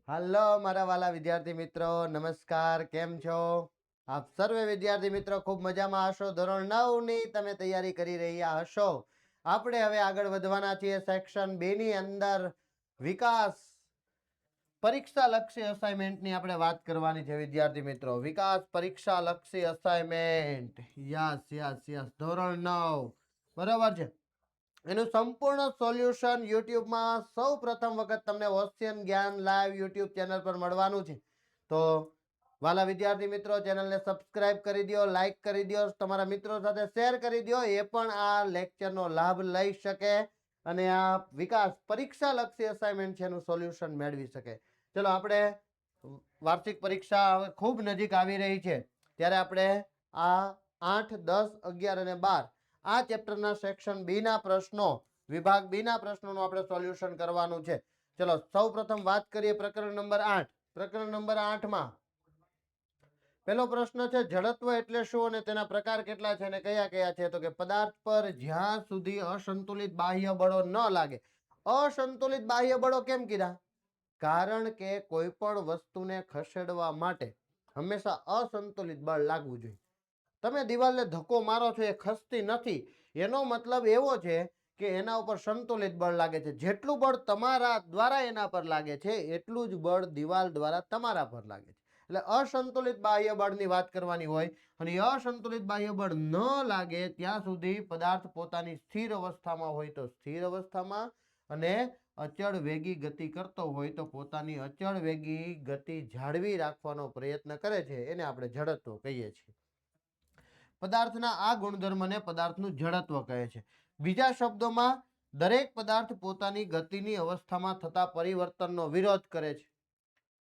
હાલો મારા વાલા વિદ્યાર્થી મિત્રો, નમસ્કાર. કેમ છો આપ સર્વે વિદ્યાર્થી મિત્રો? ખૂબ મજામાં હશો. ધોરણ 9 ની તમે તૈયારી કરી રહ્યા હશો. આપણે હવે આગળ વધવાના છીએ સેક્શન 2 ની અંદર. વિકાસ પરીક્ષા લક્ષી અસાઇનમેન્ટની આપણે વાત કરવાની છે વિદ્યાર્થી મિત્રો. વિકાસ પરીક્ષા લક્ષી અસાઇનમેન્ટ. યસ ધોરણ 9 બરાબર છે. એનું સંપૂર્ણ સોલ્યુશન યુટ્યુબમાં સૌ પ્રથમ વખત તમને ઓશિયન જ્ઞાન લાઈવ યુટ્યુબ ચેનલ પર મળવાનું છે. તો વાલા વિદ્યાર્થી મિત્રો, ચેનલને સબસ્ક્રાઇબ કરી દો, લાઈક કરી દો, તમારા મિત્રો સાથે શેર કરી દો, એ પણ આ લેક્ચરનો લાભ લઈ શકે અને આ વિકાસ પરીક્ષા લક્ષી અસાઇનમેન્ટ છે એનું સોલ્યુશન મેળવી શકે. ચલો, આપણે વાર્ષિક પરીક્ષા હવે ખૂબ નજીક આવી રહી છે, ત્યારે આપણે આ 8, 10, 11 અને 12 આ ચેપ્ટરના સેક્શન બી ના પ્રશ્નો, વિભાગ બી ના પ્રશ્નોનું આપણે સોલ્યુશન કરવાનું છે. ચલો, સૌ પ્રથમ વાત કરીએ પ્રકરણ નંબર 8. પ્રકરણ નંબર 8 માં પહેલો પ્રશ્ન છે, જડત્વ એટલે શું અને તેના પ્રકાર કેટલા છે અને કયા કયા છે? તો કે પદાર્થ પર જ્યાં સુધી અસંતુલિત બાહ્ય બળો ન લાગે. અસંતુલિત બાહ્ય બળો કેમ કીધા? કારણ કે કોઈ પણ વસ્તુને ખસેડવા માટે હંમેશા અસંતુલિત બળ લાગવું જોઈએ. તમે દિવાલને ધક્કો મારો છો, એ ખસતી નથી, એનો મતલબ એવો છે કે એના ઉપર સંતુલિત બળ લાગે છે. જેટલું બળ તમારા દ્વારા એના પર લાગે છે એટલું જ બળ દિવાલ દ્વારા તમારા પર લાગે છે. એટલે અસંતુલિત બાહ્ય બળની વાત કરવાની હોય અને અસંતુલિત બાહ્ય બળ ન લાગે ત્યાં સુધી પદાર્થ પોતાની સ્થિર અવસ્થામાં હોય તો સ્થિર અવસ્થામાં, અને અચળ વેગી ગતિ કરતો હોય તો પોતાની અચળ વેગી ગતિ જાળવી રાખવાનો પ્રયત્ન કરે છે, એને આપણે જડત્વ કહીએ છીએ. પદાર્થના આ ગુણધર્મને પદાર્થનું જડત્વ કહે છે. બીજા શબ્દોમાં, દરેક પદાર્થ પોતાની ગતિની અવસ્થામાં થતા પરિવર્તનનો વિરોધ કરે છે.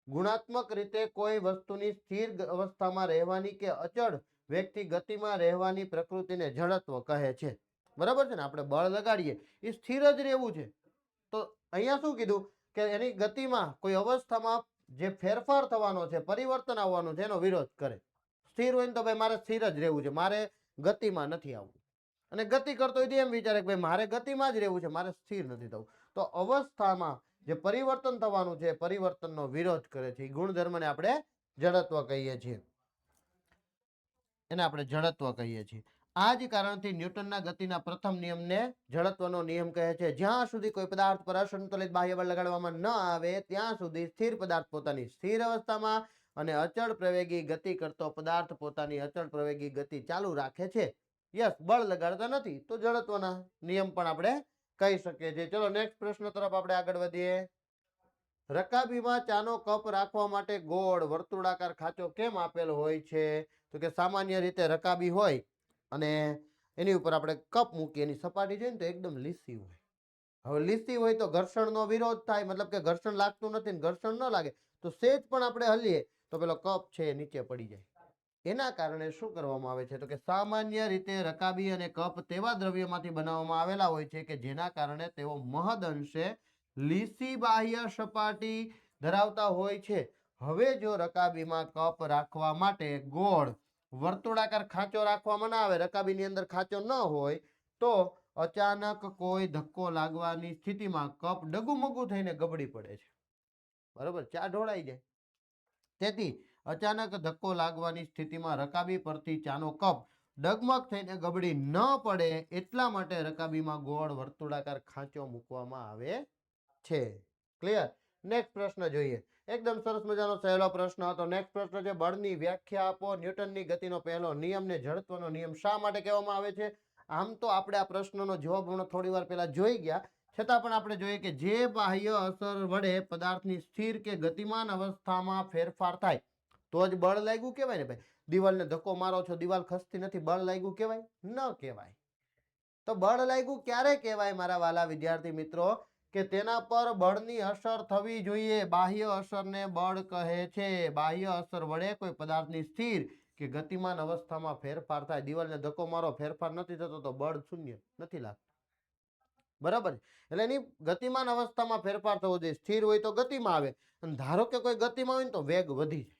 ગુણાત્મક રીતે કોઈ વસ્તુની સ્થિર અવસ્થામાં રહેવાની કે અચળ વેગથી ગતિમાં રહેવાની પ્રકૃતિને જડત્વ કહે છે. બરાબર છે ને? આપણે બળ લગાડીએ એ સ્થિર જ રહેવું છે. તો અહીંયા શું કીધું કે એની ગતિમાં કોઈ અવસ્થામાં જે ફેરફાર થવાનો છે, પરિવર્તન આવવાનું છે, એનો વિરોધ કરે. સ્થિર હોય ને તો ભાઈ મારે સ્થિર જ રહેવું છે, મારે ગતિમાં નથી આવવું. અને ગતિ કરતો હોય એમ વિચારે કે ભાઈ મારે ગતિમાં જ રહેવું છે, મારે સ્થિર નથી થવું. તો અવસ્થામાં જે પરિવર્તન થવાનું છે, પરિવર્તનનો વિરોધ કરે છે. એ ગુણધર્મને આપણે જડત્વ કહીએ છીએ. એને આપણે જડત્વ કહીએ છીએ. આ જ કારણથી ન્યૂટનના ગતિના પ્રથમ નિયમને જડત્વનો નિયમ કહે છે. જ્યાં સુધી કોઈ પદાર્થ પર અસંતુલિત બાહ્ય બળ લગાડવામાં ન આવે ત્યાં સુધી સ્થિર પદાર્થ પોતાની સ્થિર અવસ્થામાં અને અચળ પ્રવેગી ગતિ કરતો પદાર્થ પોતાની અચળ પ્રવેગી ગતિ ચાલુ રાખે છે. યસ, બળ લગાડતા નથી તો જડત્વના નિયમ પણ આપણે કહી શકીએ છીએ. ચલો, નેક્સ્ટ પ્રશ્ન તરફ આપણે આગળ વધીએ. રકાબીમાં ચાનો કપ રાખવા માટે ગોળ વર્તુળાકાર ખાંચો કેમ આપેલ હોય છે? તો કે સામાન્ય રીતે રકાબી હોય અને એની ઉપર આપણે કપ મૂકીએ, એની સપાટી જોઈએ ને તો એકદમ લીસી હોય. હવે લીસી હોય તો ઘર્ષણનો વિરોધ થાય, મતલબ કે ઘર્ષણ લાગતું નથી ને ઘર્ષણ ન લાગે તો સેજ પણ આપણે હલીએ તો પેલો કપ છે નીચે પડી જાય. એના કારણે શું કરવામાં આવે છે? તો કે સામાન્ય રીતે રકાબી અને કપ તેવા દ્રવ્યમાંથી બનાવવામાં આવેલા હોય છે કે જેના કારણે તેઓ મહદ અંશે લીસી બાહ્ય સપાટી ધરાવતા હોય છે. હવે જો રકાબીમાં કપ રાખવા માટે ગોળ વર્તુળાકાર ખાંચો રાખવામાં ના આવે, રકાબીની અંદર ખાંચો ન હોય, તો અચાનક કોઈ ધક્કો લાગવાની સ્થિતિમાં કપ ડગુમગુ થઈને ગબડી પડે છે. બરોબર, ચા ઢોળાઈ જાય. તેથી અચાનક ધક્કો લાગવાની સ્થિતિમાં રકાબી પરથી ચાનો કપ ડગમગ થઈને ગબડી ન પડે એટલા માટે રકાબીમાં ગોળ વર્તુળાકાર ખાંચો મૂકવામાં આવે છે. ક્લિયર? નેક્સ્ટ પ્રશ્ન જોઈએ. એકદમ સરસ મજાનો સહેલો પ્રશ્ન હતો. નેક્સ્ટ પ્રશ્ન છે, બળની વ્યાખ્યા આપો. ન્યૂટનની ગતિનો પહેલો નિયમ ને જડત્વનો નિયમ શા માટે કહેવામાં આવે છે? આમ તો આપણે આ પ્રશ્નનો જવાબ હમણાં થોડી વાર પહેલા જોઈ ગયા, છતાં પણ આપણે જોઈએ કે જે બાહ્ય અસર વડે પદાર્થની સ્થિર કે ગતિમાન અવસ્થામાં ફેરફાર થાય તો જ બળ લાગ્યું કહેવાય ને ભાઈ. દિવાલને ધક્કો મારો છો, દિવાલ ખસતી નથી, બળ લાગ્યું કહેવાય? ન કહેવાય. તો બળ લાગ્યું ક્યારે કહેવાય મારા વાલા વિદ્યાર્થી મિત્રો? કે તેના પર બળની અસર થવી જોઈએ. બાહ્ય અસરને બળ કહે છે. બાહ્ય અસર વડે કોઈ પદાર્થની સ્થિર કે ગતિમાન અવસ્થામાં ફેરફાર થાય. દિવાલને ધક્કો મારો, ફેરફાર નથી થતો તો બળ શૂન્ય, નથી લાગતું. બરાબર? એટલે એની ગતિમાન અવસ્થામાં ફેરફાર થવો જોઈએ. સ્થિર હોય તો ગતિમાં આવે, અને ધારો કે કોઈ ગતિમાં હોય ને તો વેગ વધી જાય,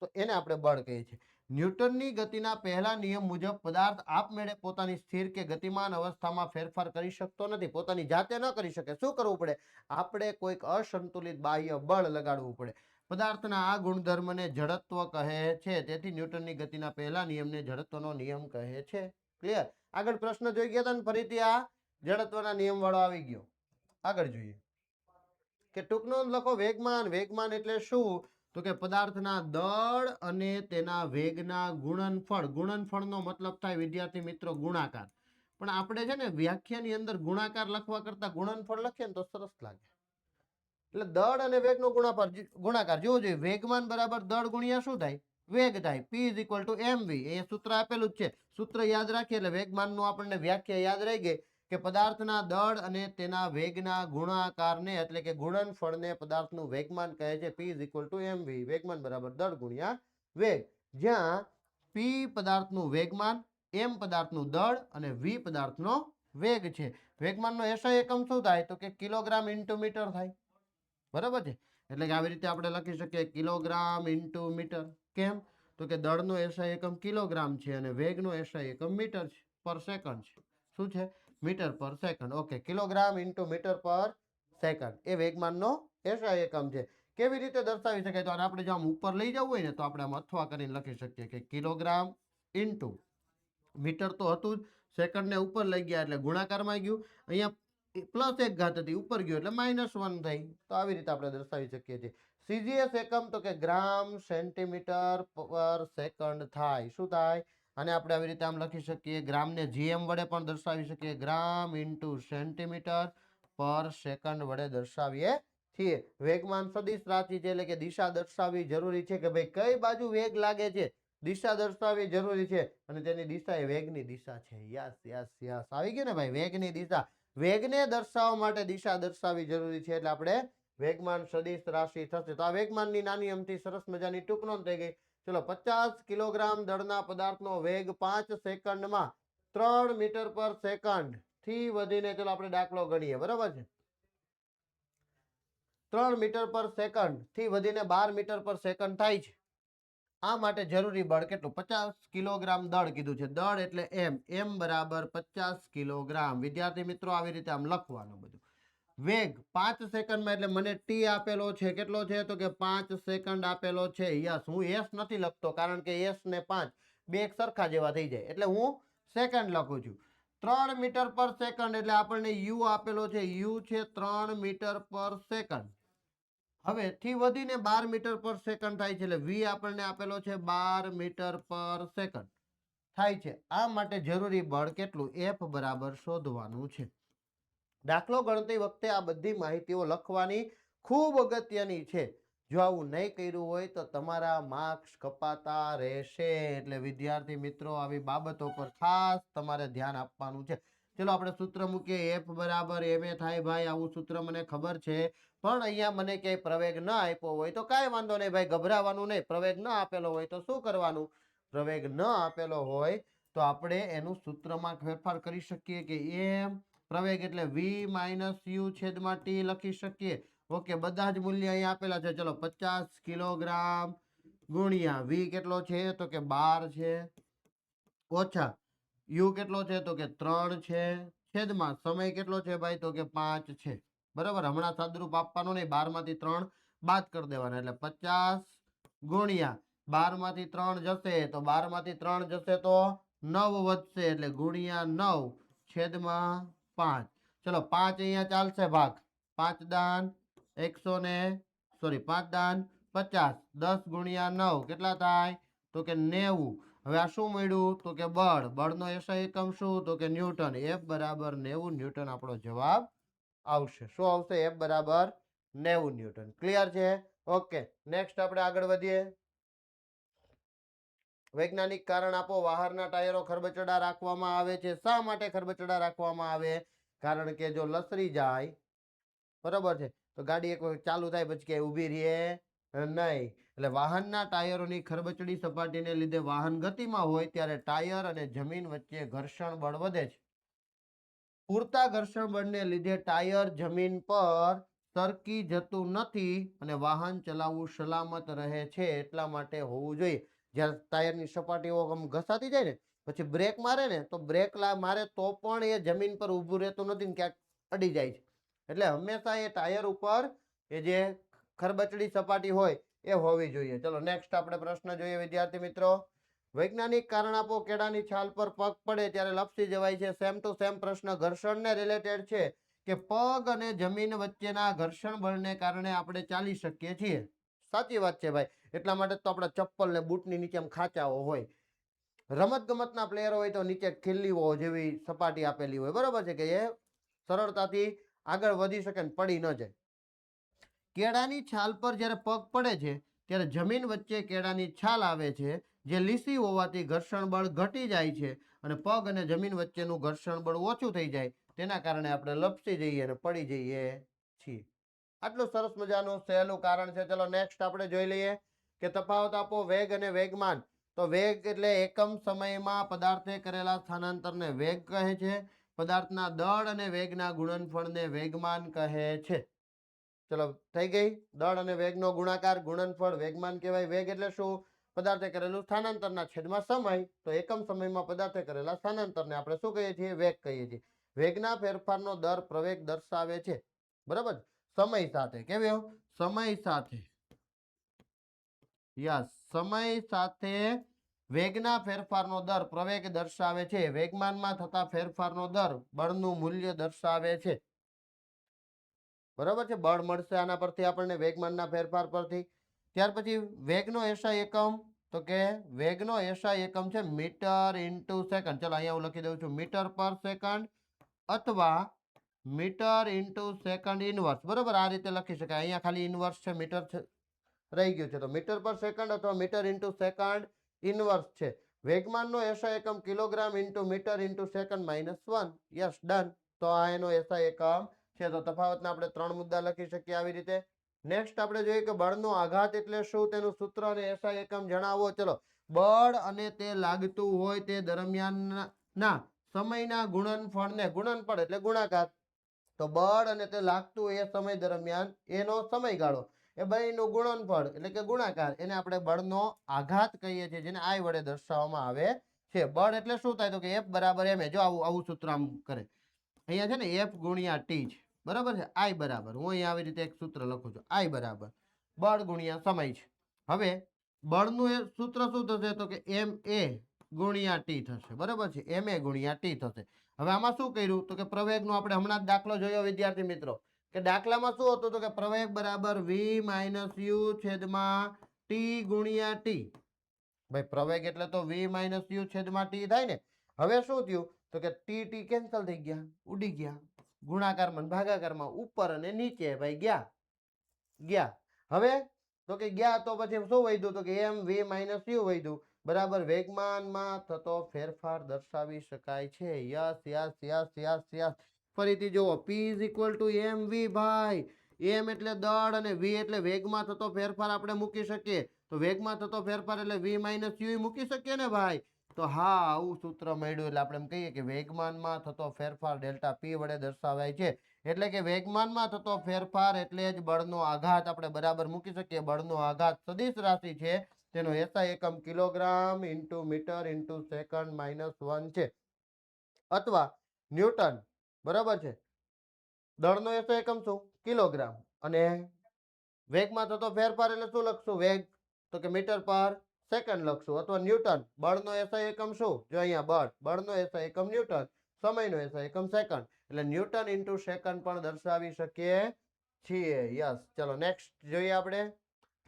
તો એને આપણે બળ કહીએ છીએ. ન્યૂટનની ગતિના પહેલા નિયમ મુજબ પદાર્થ આપમેળે પોતાની સ્થિર કે ગતિમાન અવસ્થામાં ફેરફાર કરી શકતો નથી. પોતાની જાતે ન કરી શકે. શું કરવું પડે? આપણે કોઈક અસંતુલિત બાહ્ય બળ લગાડવું પડે. પદાર્થના આ ગુણધર્મને જડત્વ કહે છે. તેથી ન્યૂટનની ગતિના પહેલા નિયમને જડત્વનો નિયમ કહે છે. ક્લિયર? આગળ પ્રશ્ન જોઈ ગયા હતા ને ફરીથી આ જડત્વના નિયમ વાળો આવી ગયો. આગળ જોઈએ કે ટૂંક નોંધ લખો. વેગમાન. વેગમાન એટલે શું? તો કે પદાર્થના દળ અને તેના વેગના ગુણનફળ. ગુણનફળનો મતલબ થાય વિદ્યાર્થી મિત્રો ગુણાકાર. પણ આપણે છે ને વ્યાખ્યાની અંદર ગુણાકાર લખવા કરતા ગુણનફળ લખીએ ને તો સરસ લાગે. એટલે દળ અને વેગનો ગુણાકાર જોવો જોઈએ. વેગમાન બરાબર દળ ગુણ્યા શું થાય? વેગ થાય. P is equal to mv. એ સૂત્ર આપેલું જ છે. સૂત્ર યાદ રાખીએ એટલે વેગમાનનું આપણને વ્યાખ્યા યાદ રહી ગઈ કે પદાર્થના દળ અને તેના વેગના ગુણાકારને એટલે કે ગુણનફળને પદાર્થનું વેગમાન કહે છે. P is equal to mv. વેગમાન બરાબર દળ ગુણ્યા વેગ. જ્યાં P પદાર્થનું વેગમાન, m પદાર્થનું દળ અને v પદાર્થનો વેગ છે. વેગમાનનો SI એકમ શું થાય? તો કે કિલોગ્રામ ઇન્ટુ મીટર થાય. બરાબર છે? એટલે કે આવી રીતે આપણે લખી શકીએ કિલોગ્રામ ઇન્ટુ મીટર. કેમ? તો કે દળનો SI એકમ કિલોગ્રામ છે અને વેગનો SI એકમ મીટર છે, પર સેકન્ડ છે. શું છે? Metre per second. Okay, kilogram into metre per second એ વેગમાનનો SI એકમ છે. કેવી રીતે દર્શાવી શકાય? તો આપણે જો આમ ઉપર લઈ જવું હોય ને તો આપણે આમ અથવા કરીને લખી શકીએ કે કિલોગ્રામ ઇન્ટુ મીટર તો હતું જ, સેકન્ડને ઉપર લઈ ગયા એટલે ગુણાકારમાં ગયું. અહીંયા પ્લસ એક ઘાત હતી, ઉપર ગયો એટલે -1 થઈ. તો આવી રીતે આપણે દર્શાવી શકીએ છીએ. CGS એકમ તો કે ગ્રામ સેન્ટીમીટર પર સેકન્ડ થાય. શું થાય? અને આપણે આવી રીતે આમ લખી શકીએ. ગ્રામને GM વડે પણ દર્શાવી શકીએ. ગ્રામ ઇન્ટુ સેન્ટીમીટર પર સેકન્ડ વડે દર્શાવીએ છીએ. વેગમાન સદિશ રાશિ છે એટલે કે દિશા દર્શાવવી જરૂરી છે કે ભાઈ કઈ બાજુ વેગ લાગે છે. દિશા દર્શાવવી જરૂરી છે અને તેની દિશા એ વેગની દિશા છે. યસ યસ યસ, આવી ગયું ને ભાઈ? વેગની દિશા. વેગને દર્શાવવા માટે દિશા દર્શાવવી જરૂરી છે એટલે આપણે વેગમાન સદિશ રાશિ થશે. તો આ વેગમાનની નાની અમથી સરસ મજાની ટૂંક નોંધ થઈ ગઈ. ચલો, 50 કિલોગ્રામ દળના પદાર્થનો વેગ 5 સેકન્ડમાં 3 મીટર પર સેકન્ડ થી વધીને, ચલો આપણે દાખલો ગણીએ. બરાબર છે? 3 મીટર પર સેકન્ડ થી વધીને 12 મીટર પર સેકન્ડ થાય છે. આ માટે જરૂરી બળ કેટલું? 50 કિલોગ્રામ દળ કીધું છે. દળ એટલે m બરાબર 50 કિલોગ્રામ. વિદ્યાર્થી મિત્રો આવી રીતે આમ લખવાનું બધું. વેગ 5 સેકન્ડમાં એટલે મને t આપેલો છે. કેટલો છે? તો કે 5 સેકન્ડ આપેલો છે. યસ, હું s નથી લખતો કારણ કે s ને 5 બે એક સરખા જેવા થઈ જાય એટલે હું સેકન્ડ લખું છું. 3 મીટર પર સેકન્ડ એટલે આપણને u આપેલો છે. u છે 3 મીટર પર સેકન્ડ. હવે થી વધીને 12 મીટર પર સેકન્ડ થાય છે એટલે v આપણને આપેલો છે 12 મીટર પર સેકન્ડ થાય છે. આ માટે જરૂરી બળ કેટલું? F બરાબર શોધવાનું છે. દાખલો ગણતી વખતે આ બધી માહિતીઓ લખવાની ખૂબ અગત્યની છે. જો આવું નહીં કર્યું હોય તો તમારા માર્ક્સ કપાતા રહેશે. એટલે વિદ્યાર્થી મિત્રો આવી બાબતો પર ખાસ તમારે ધ્યાન આપવાનું છે. ચલો આપણે સૂત્ર મૂકીએ. F બરાબર ma થાય. ભાઈ આવું સૂત્ર મને ખબર છે, પણ અહીંયા મને ક્યાંય પ્રવેગ ન આપ્યો હોય તો કાંઈ વાંધો નહીં ભાઈ, ગભરાવાનું નહીં. પ્રવેગ ન આપેલો હોય તો શું કરવાનું? પ્રવેગ ન આપેલો હોય તો આપણે એનું સૂત્રમાં ફેરફાર કરી શકીએ કે m પ્રવેગ એટલે v - u છેદમાં t લખી શકીએ. ઓકે, બધા જ મૂલ્ય અહીંયા આપેલા છે. ચલો, 50 કિલોગ્રામ ગુણ્યા v કેટલો છે? તો કે 12 છે, ઓછા u કેટલો છે? તો કે 3 છે, છેદમાં સમય કેટલો છે ભાઈ? તો કે 5 છે. બરાબર? હમણાં સાદરૂપ આપવાનું નહીં. 12 માંથી 3 બાદ કરી દેવાના એટલે 50 ગુણ્યા 12 માંથી 3 જશે તો 12 માંથી 3 જશે તો 9 વધશે એટલે ગુણ્યા 9 છેદમાં 5. ચલો, 5 અહીંયા ચાલશે ભાગ. 5 દાન 100 ને 5 દાન 50. 10 ગુણ્યા 9 કેટલા થાય? તો કે 90. હવે આ શું મળ્યું? તો કે બળ. બળનો SI એકમ શું? તો કે ન્યૂટન. F બરાબર 90 ન્યૂટન આપણો જવાબ આવશે. શું આવશે? F બરાબર 90 ન્યૂટન. ક્લિયર છે? ઓકે, નેક્સ્ટ આપણે આગળ વધીએ. વૈજ્ઞાનિક કારણ આપો. બહારના ટાયરો ખરબચડા રાખવામાં આવે છે. શા માટે ખરબચડા રાખવામાં આવે? કારણ કે જો લસરી જાય, બરાબર છે, તો ગાડી એક વખત ચાલુ થાય પછી કે ઊભી રહે નહીં. એટલે વાહનના ટાયરોની ખરબચડી સપાટીને લીધે વાહન ગતિમાં હોય ત્યારે ટાયર અને જમીન વચ્ચે ઘર્ષણ બળ વધે છે. પૂરતા ઘર્ષણ બળને લીધે ટાયર જમીન પર સરકી જતું નથી અને વાહન ચલાવવું સલામત રહે છે. એટલા માટે હોવું જોઈએ. જ્યારે ટાયરની સપાટીઓ આમ ઘસાતી જાય ને પછી બ્રેક મારે ને તો બ્રેક મારે તો પણ એ જમીન પર ઊભું રહેતું નથી ને ક્યાંક અડી જાય છે. એટલે હંમેશા એ ટાયર ઉપર એ જે ખરબચડી સપાટી હોય એ હોવી જોઈએ. ચલો નેક્સ્ટ આપણે પ્રશ્ન જોઈએ વિદ્યાર્થી મિત્રો. વૈજ્ઞાનિક કારણ આપો કેળાની છાલ પર પગ પડે ત્યારે લપસી જવાય છે. સેમ ટુ સેમ પ્રશ્ન ઘર્ષણને રિલેટેડ છે કે પગ અને જમીન વચ્ચેના ઘર્ષણ બળને કારણે આપણે ચાલી શકીએ છીએ. સાચી વાત છે ભાઈ. એટલા માટે તો આપણા ચપ્પલ ને બૂટની નીચે ખાંચાઓ હોય. રમત ગમતના પ્લેયર હોય તો નીચે ખીલ્લીઓ જેવી સપાટી આપેલી હોય, બરોબર છે, કે એ સરળતાથી આગળ વધી શકે ને પડી ન જાય. કેળાની છાલ પર જ્યારે પગ પડે છે ત્યારે જમીન વચ્ચે કેળાની છાલ આવે છે જે લીસી હોવાથી ઘર્ષણ બળ ઘટી જાય છે અને પગ અને જમીન વચ્ચેનું ઘર્ષણ બળ ઓછું થઈ જાય. તેના કારણે આપણે લપસી જઈએ અને પડી જઈએ છીએ. આટલું સરસ મજાનું સહેલું કારણ છે. ચલો નેક્સ્ટ આપણે જોઈ લઈએ કે તફાવત આપો વેગ અને વેગમાન. તો વેગ એટલે એકમ સમયમાં પદાર્થે કરેલા સ્થાનાંતરને વેગ કહે છે. પદાર્થના દળ અને વેગના ગુણનફળને વેગમાન કહે છે. ચલો થઈ ગઈ. દળ અને વેગનો ગુણાકાર ગુણનફળ વેગમાન કહેવાય. વેગ એટલે શું? પદાર્થે કરેલું સ્થાનાંતરના છેદમાં સમય. તો એકમ સમયમાં પદાર્થે કરેલા સ્થાનાંતરને આપણે શું કહીએ છીએ? વેગ કહીએ છીએ. વેગના ફેરફારનો દર પ્રવેગ દર્શાવે છે. બરાબર. સમય સાથે કેવો? સમય સાથે. યસ, સમય સાથે વેગના ફેરફારનો દર પ્રવેગ દર્શાવે છે. વેગમાનમાં થતા ફેરફારનો દર બળનું મૂલ્ય દર્શાવે છે. બરાબર છે. બળ મળશે આના પરથી આપણને વેગમાનના ફેરફાર પરથી. ત્યાર પછી વેગનો એસઆઈ એકમ. તો કે વેગનો એસઆઈ એકમ છે મીટર ઇન્ટુ સેકન્ડ. ચલો અહીંયા હું લખી દઉં છું મીટર પર સેકન્ડ અથવા મીટર ઇન્ટુ સેકન્ડ ઇનવર્સ. બરોબર, આ રીતે લખી શકાય. અહીંયા ખાલી ઇનવર્સ છે, મીટર છે રહી ગયું છે. તો મીટર પર સેકન્ડ અથવા મીટર ઇન્ટુ સેકન્ડ ઇનવર્સ છે. વેગમાનનો એસઆઈ એકમ kilogram into metre into second -1. Yes, done. તો આ એનો એસઆઈ એકમ છે. તો તફાવતના આપણે 3 મુદ્દા લખી શકીએ આવી રીતે. નેક્સ્ટ આપણે જોઈએ કે બળનો આઘાત એટલે શું, તેનું સૂત્ર અને એસઆઈ એકમ જણાવો. ચલો, બળ અને તે લાગતું હોય તે દરમિયાનના સમયના ગુણનફળને, ગુણનફળ એટલે ગુણાકાર, તો બળ અને તે લાગતું હોય એ સમય દરમિયાન એનો સમયગાળો, એ બંનેનું ગુણનફળ એટલે કે ગુણાકાર, એને આપણે બળનો આઘાત કહીએ છીએ, જેને આઈ વડે દર્શાવવામાં આવે છે. બળ એટલે શું થાય? તો કે એફ બરાબર એમ. જો આવું સૂત્ર આમ કરે. અહીંયા છે ને એફ ગુણ્યા ટી છે. બરાબર છે. આઈ બરાબર, હું અહીંયા આવી રીતે એક સૂત્ર લખું છું, આઈ બરાબર બળ ગુણ્યા સમય છે. હવે બળનું એ સૂત્ર શું થશે? તો કે એમ એ ગુણ્યા ટી થશે. બરાબર છે. એમ એ ગુણ્યા ટી થશે. હવે આમાં શું કર્યું? તો કે પ્રવેગનો આપણે હમણાં જ દાખલો જોયો વિદ્યાર્થી મિત્રો, કે દાખલામાં શું હતું? તો કે પ્રવેગ બરાબર વી માઇનસ યુ છેદમાં ટી ગુણ્યા ટી. ભાઈ પ્રવેગ એટલે તો વી માઇનસ યુ છેદમાં ટી થાય ને. હવે શું થયું? તો કે ટી ટી કેન્સલ થઈ ગયા, ઉડી ગયા. ગુણાકારમાં ભાગાકારમાં ઉપર અને નીચે ભાઈ ગયા. હવે તો કે ગયા તો પછી શું વધ્યું? તો કે એમ વી માઇનસ યુ વધ્યું બરાબર વેગમાનમાં થતો ફેરફાર દર્શાવી શકાય છે. Yes yes yes yes yes. ફરીથી જુઓ, પી ઇઝ ઇક્વલ ટુ એમ વી ભાઈ. એમ એટલે દળ અને વી એટલે વેગમાં થતો ફેરફાર આપણે મૂકી શકીએ. તો વેગમાં થતો ફેરફાર એટલે વી માઇનસ યુ મૂકી શકીએ ને ભાઈ. તો હા, આવું સૂત્ર મળ્યું એટલે આપણે એમ કહીએ કે વેગમાનમાં થતો ફેરફાર ડેલ્ટા પી વડે દર્શાવાય છે. એટલે કે વેગમાનમાં થતો ફેરફાર એટલે જ બળનો આઘાત આપણે બરાબર મૂકી શકીએ. બળનો આઘાત સદિશ રાશિ છે, તેનો એસઆઈ એકમ kilogram into metre into second -1 છે, અથવા ન્યૂટન. બરાબર છે. દળનો એસઆઈ એકમ શું? કિલોગ્રામ. અને વેગમાં થતો ફેરફાર એટલે શું લખશું? વેગ. તો કે મીટર પર સેકન્ડ લખશું, અથવા ન્યૂટન. બળનો એસઆઈ એકમ શું? જો અહીંયા બળનો એસઆઈ એકમ ન્યૂટન, સમયનો એસઆઈ એકમ સેકન્ડ, એટલે ન્યૂટન ઇન્ટુ સેકન્ડ પણ દર્શાવી શકીએ છીએ. યસ. ચલો નેક્સ્ટ જોઈએ આપણે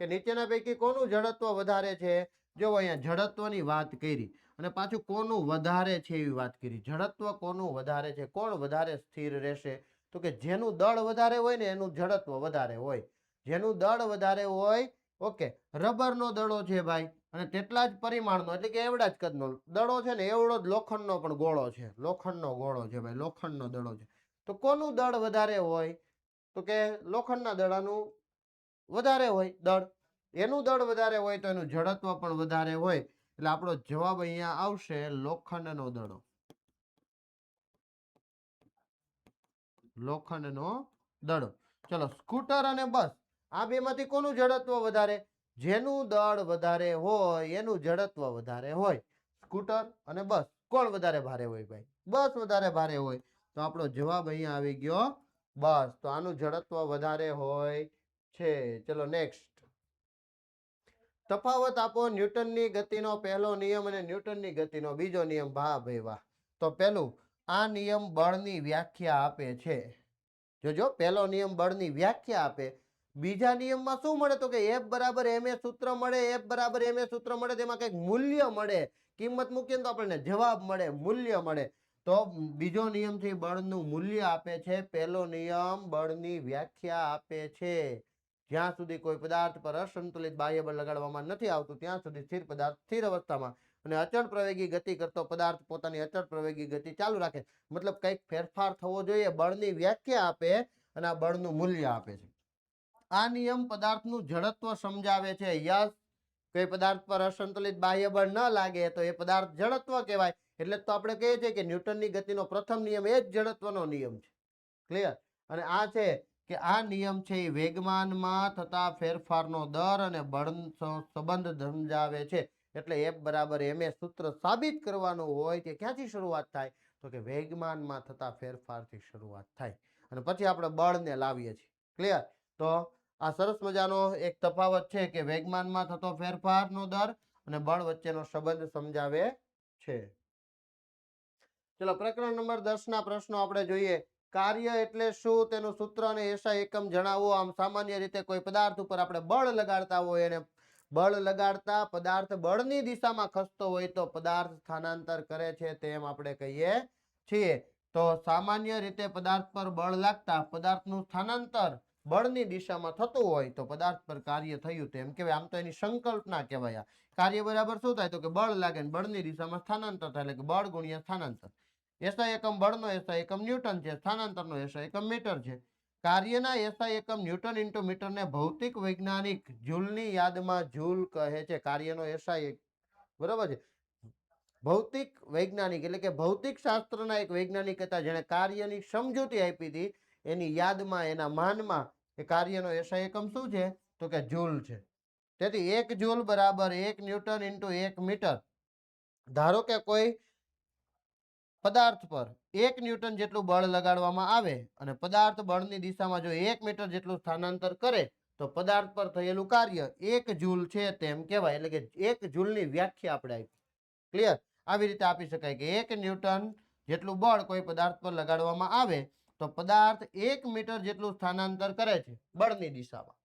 કે નીચેના પૈકી કોનું જડત્વ વધારે છે? જો અહીંયા જડત્વની વાત કરી અને પાછું કોનું વધારે છે એવી વાત કરી. જડત્વ કોનું વધારે છે, કોણ વધારે સ્થિર રહેશે? તો કે જેનું દળ વધારે હોય ને એનું જડત્વ વધારે હોય. જેનું દળ વધારે હોય, ઓકે, રબરનો દડો છે ભાઈ, અને તેટલા જ પરિમાણનો એટલે કે એવડા જ કદનો દડો છે ને, એવડો જ લોખંડનો પણ ગોળો છે. લોખંડનો ગોળો છે ભાઈ, લોખંડનો દડો છે. તો કોનું દળ વધારે હોય? તો કે લોખંડના દડાનું વધારે હોય દળ. એનું દળ વધારે હોય તો એનું જડત્વ પણ વધારે હોય. એટલે આપણો જવાબ અહીંયા આવશે લોખંડનો દડો. લોખંડનો દડો. ચલો, સ્કૂટર અને બસ, આ બેમાંથી કોનું જડત્વ વધારે? જેનું દળ વધારે હોય એનું જડત્વ વધારે હોય. સ્કૂટર અને બસ કોણ વધારે ભારે હોય ભાઈ? બસ વધારે ભારે હોય. તો આપણો જવાબ અહીંયા આવી ગયો બસ. તો આનું જડત્વ વધારે હોય છે. ચલો નેક્સ્ટ. તફાવત આપો ન્યૂટનની ગતિનો પહેલો નિયમ અને ન્યૂટનની ગતિનો બીજો નિયમ. વાહ ભાઈ વાહ. તો પેલું આ નિયમ બળની વ્યાખ્યા આપે છે. જોજો પહેલો નિયમ બળની વ્યાખ્યા આપે. બીજા નિયમમાં શું મળે? તો કે F બરાબર ma સૂત્ર મળે. F બરાબર ma સૂત્ર મળે તેમાં કંઈક મૂલ્ય મળે. કિંમત મૂકીએ તો આપણને જવાબ મળે, મૂલ્ય મળે. તો બીજો નિયમ થી બળનું મૂલ્ય આપે છે. પહેલો નિયમ બળની વ્યાખ્યા આપે છે. જ્યાં સુધી કોઈ પદાર્થ પર અસંતુલિત બાહ્ય બળ લગાડવામાં નથી આવતું ત્યાં સુધી સ્થિર પદાર્થ સ્થિર અવસ્થામાં અને અચળ પ્રવેગી ગતિ કરતો પદાર્થ પોતાની અચળ પ્રવેગી ગતિ ચાલુ રાખે. મતલબ કંઈક ફેરફાર થવો જોઈએ. બળની વ્યાખ્યા આપે અને આ બળનું મૂલ્ય આપે છે. આ નિયમ પદાર્થનું જડત્વ સમજાવે છે. યસ, કોઈ પદાર્થ પર અસંતુલિત બાહ્ય બળ ન લાગે તો એ પદાર્થ જડત્વ કહેવાય. એટલે તો આપણે કહીએ છીએ કે ન્યૂટનની ગતિનો પ્રથમ નિયમ એ જ જડત્વનો નિયમ છે. ક્લિયર? અને આ છે કે આ નિયમ છે એ વેગમાનમાં થતા ફેરફારનો દર અને બળનો સંબંધ સમજાવે છે. એટલે F બરાબર ma સૂત્ર સાબિત કરવાનું હોય કે ક્યાંથી શરૂઆત થાય? તો કે વેગમાનમાં થતા ફેરફારથી શરૂઆત થાય અને પછી આપણે બળને લાવીએ છીએ. ક્લિયર? તો આ સરસ મજાનો એક તફાવત છે કે વેગમાનમાં થતો ફેરફારનો દર અને બળ વચ્ચેનો સંબંધ સમજાવે છે. ચલો પ્રકરણ નંબર 10 ના પ્રશ્નો આપણે જોઈએ. કાર્ય એટલે શું? તેનું સૂત્ર અને એસઆઈ એકમ જણાવો. આમ સામાન્ય રીતે કોઈ પદાર્થ ઉપર આપણે બળ લગાડતા હોય અને બળ લગાડતા પદાર્થ બળની દિશામાં ખસતો હોય તો પદાર્થ સ્થાનાંતર કરે છે તેમ આપણે કહીએ છીએ. તો સામાન્ય રીતે પદાર્થ પર બળ લાગતા પદાર્થનું સ્થાનાંતર બળની દિશામાં થતું હોય તો પદાર્થ પર કાર્ય થયું તેમ કહેવાય. આમ તો એની સંકલ્પના કહેવાય. કાર્ય બરાબર શું થાય? તો કે બળ લાગે ને બળની દિશામાં સ્થાનાંતર થાય એટલે કે બળ ગુણ્યા સ્થાનાંતર. એસઆઈ એકમ બળનો એસઆઈ એકમ ન્યૂટન છે. સ્થાનાંતરનો એસઆઈ એકમ મીટર છે. કાર્યના એસઆઈ એકમ ન્યૂટન ઇન્ટુ મીટરને ભૌતિક વૈજ્ઞાનિક જૂલની યાદમાં જૂલ કહે છે. કાર્યનો એસઆઈ બરોબર છે. ભૌતિક વૈજ્ઞાનિક એટલે કે ભૌતિક શાસ્ત્રના એક વૈજ્ઞાનિક હતા જેણે કાર્યની સમજૂતી આપી હતી. એની યાદમાં એના માનમાં એ કાર્યનો એસઆઈ એકમ શું છે? તો કે જૂલ છે. તેથી 1 જૂલ બરાબર 1 ન્યૂટન ઇન્ટુ 1 મીટર. ધારો કે કોઈ પદાર્થ પર 1 ન્યૂટન જેટલું બળ લગાડવામાં આવે અને પદાર્થ બળની દિશામાં જો 1 મીટર જેટલું સ્થાનાંતર કરે તો પદાર્થ પર થયેલું કાર્ય 1 જૂલ છે તેમ કહેવાય. એટલે કે 1 જૂલની વ્યાખ્યા આપણે આપી. ક્લિયર? આવી રીતે આપી શકાય કે 1 ન્યૂટન જેટલું બળ કોઈ પદાર્થ પર લગાડવામાં આવે તો પદાર્થ 1 મીટર જેટલું સ્થાનાંતર કરે છે બળની દિશામાં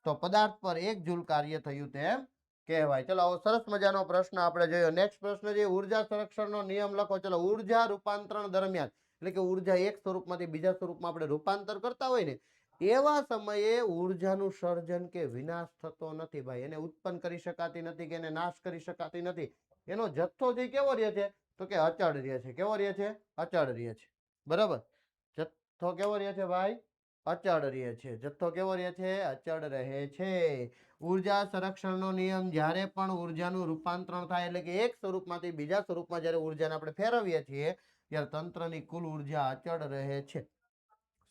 તો પદાર્થ પર 1 જૂલ કાર્ય થયું તેમ કહેવાય. ચલો આવો સરસ મજાનો પ્રશ્ન આપણે જોયો. નેક્સ્ટ પ્રશ્ન છે ઉર્જા સંરક્ષણનો નિયમ લખો. ચલો ઉર્જા રૂપાંતરણ દરમિયાન એટલે કે ઉર્જા એક સ્વરૂપમાંથી બીજા સ્વરૂપમાં આપણે રૂપાંતર કરતા હોય ને એવા સમયે ઉર્જાનું સર્જન કે વિનાશ થતો નથી ભાઈ. એને ઉત્પન્ન કરી શકાતી નથી કે એને નાશ કરી શકાતી નથી. એનો જથ્થો જે કેવો રહે છે? તો કે અચળ રહે છે. કેવો રહે છે? અચળ રહે છે. બરાબર? જથ્થો કેવો રહે છે ભાઈ? અચળ રહે છે. જથ્થો કેવો રહે છે? અચળ રહે છે. ઉર્જા સંરક્ષણનો નિયમ જ્યારે પણ ઉર્જાનું રૂપાંતરણ થાય એટલે કે એક સ્વરૂપમાંથી બીજા સ્વરૂપમાં જ્યારે ઉર્જાને આપણે ફેરવીએ છીએ ત્યારે તંત્રની કુલ ઉર્જા અચળ રહે છે.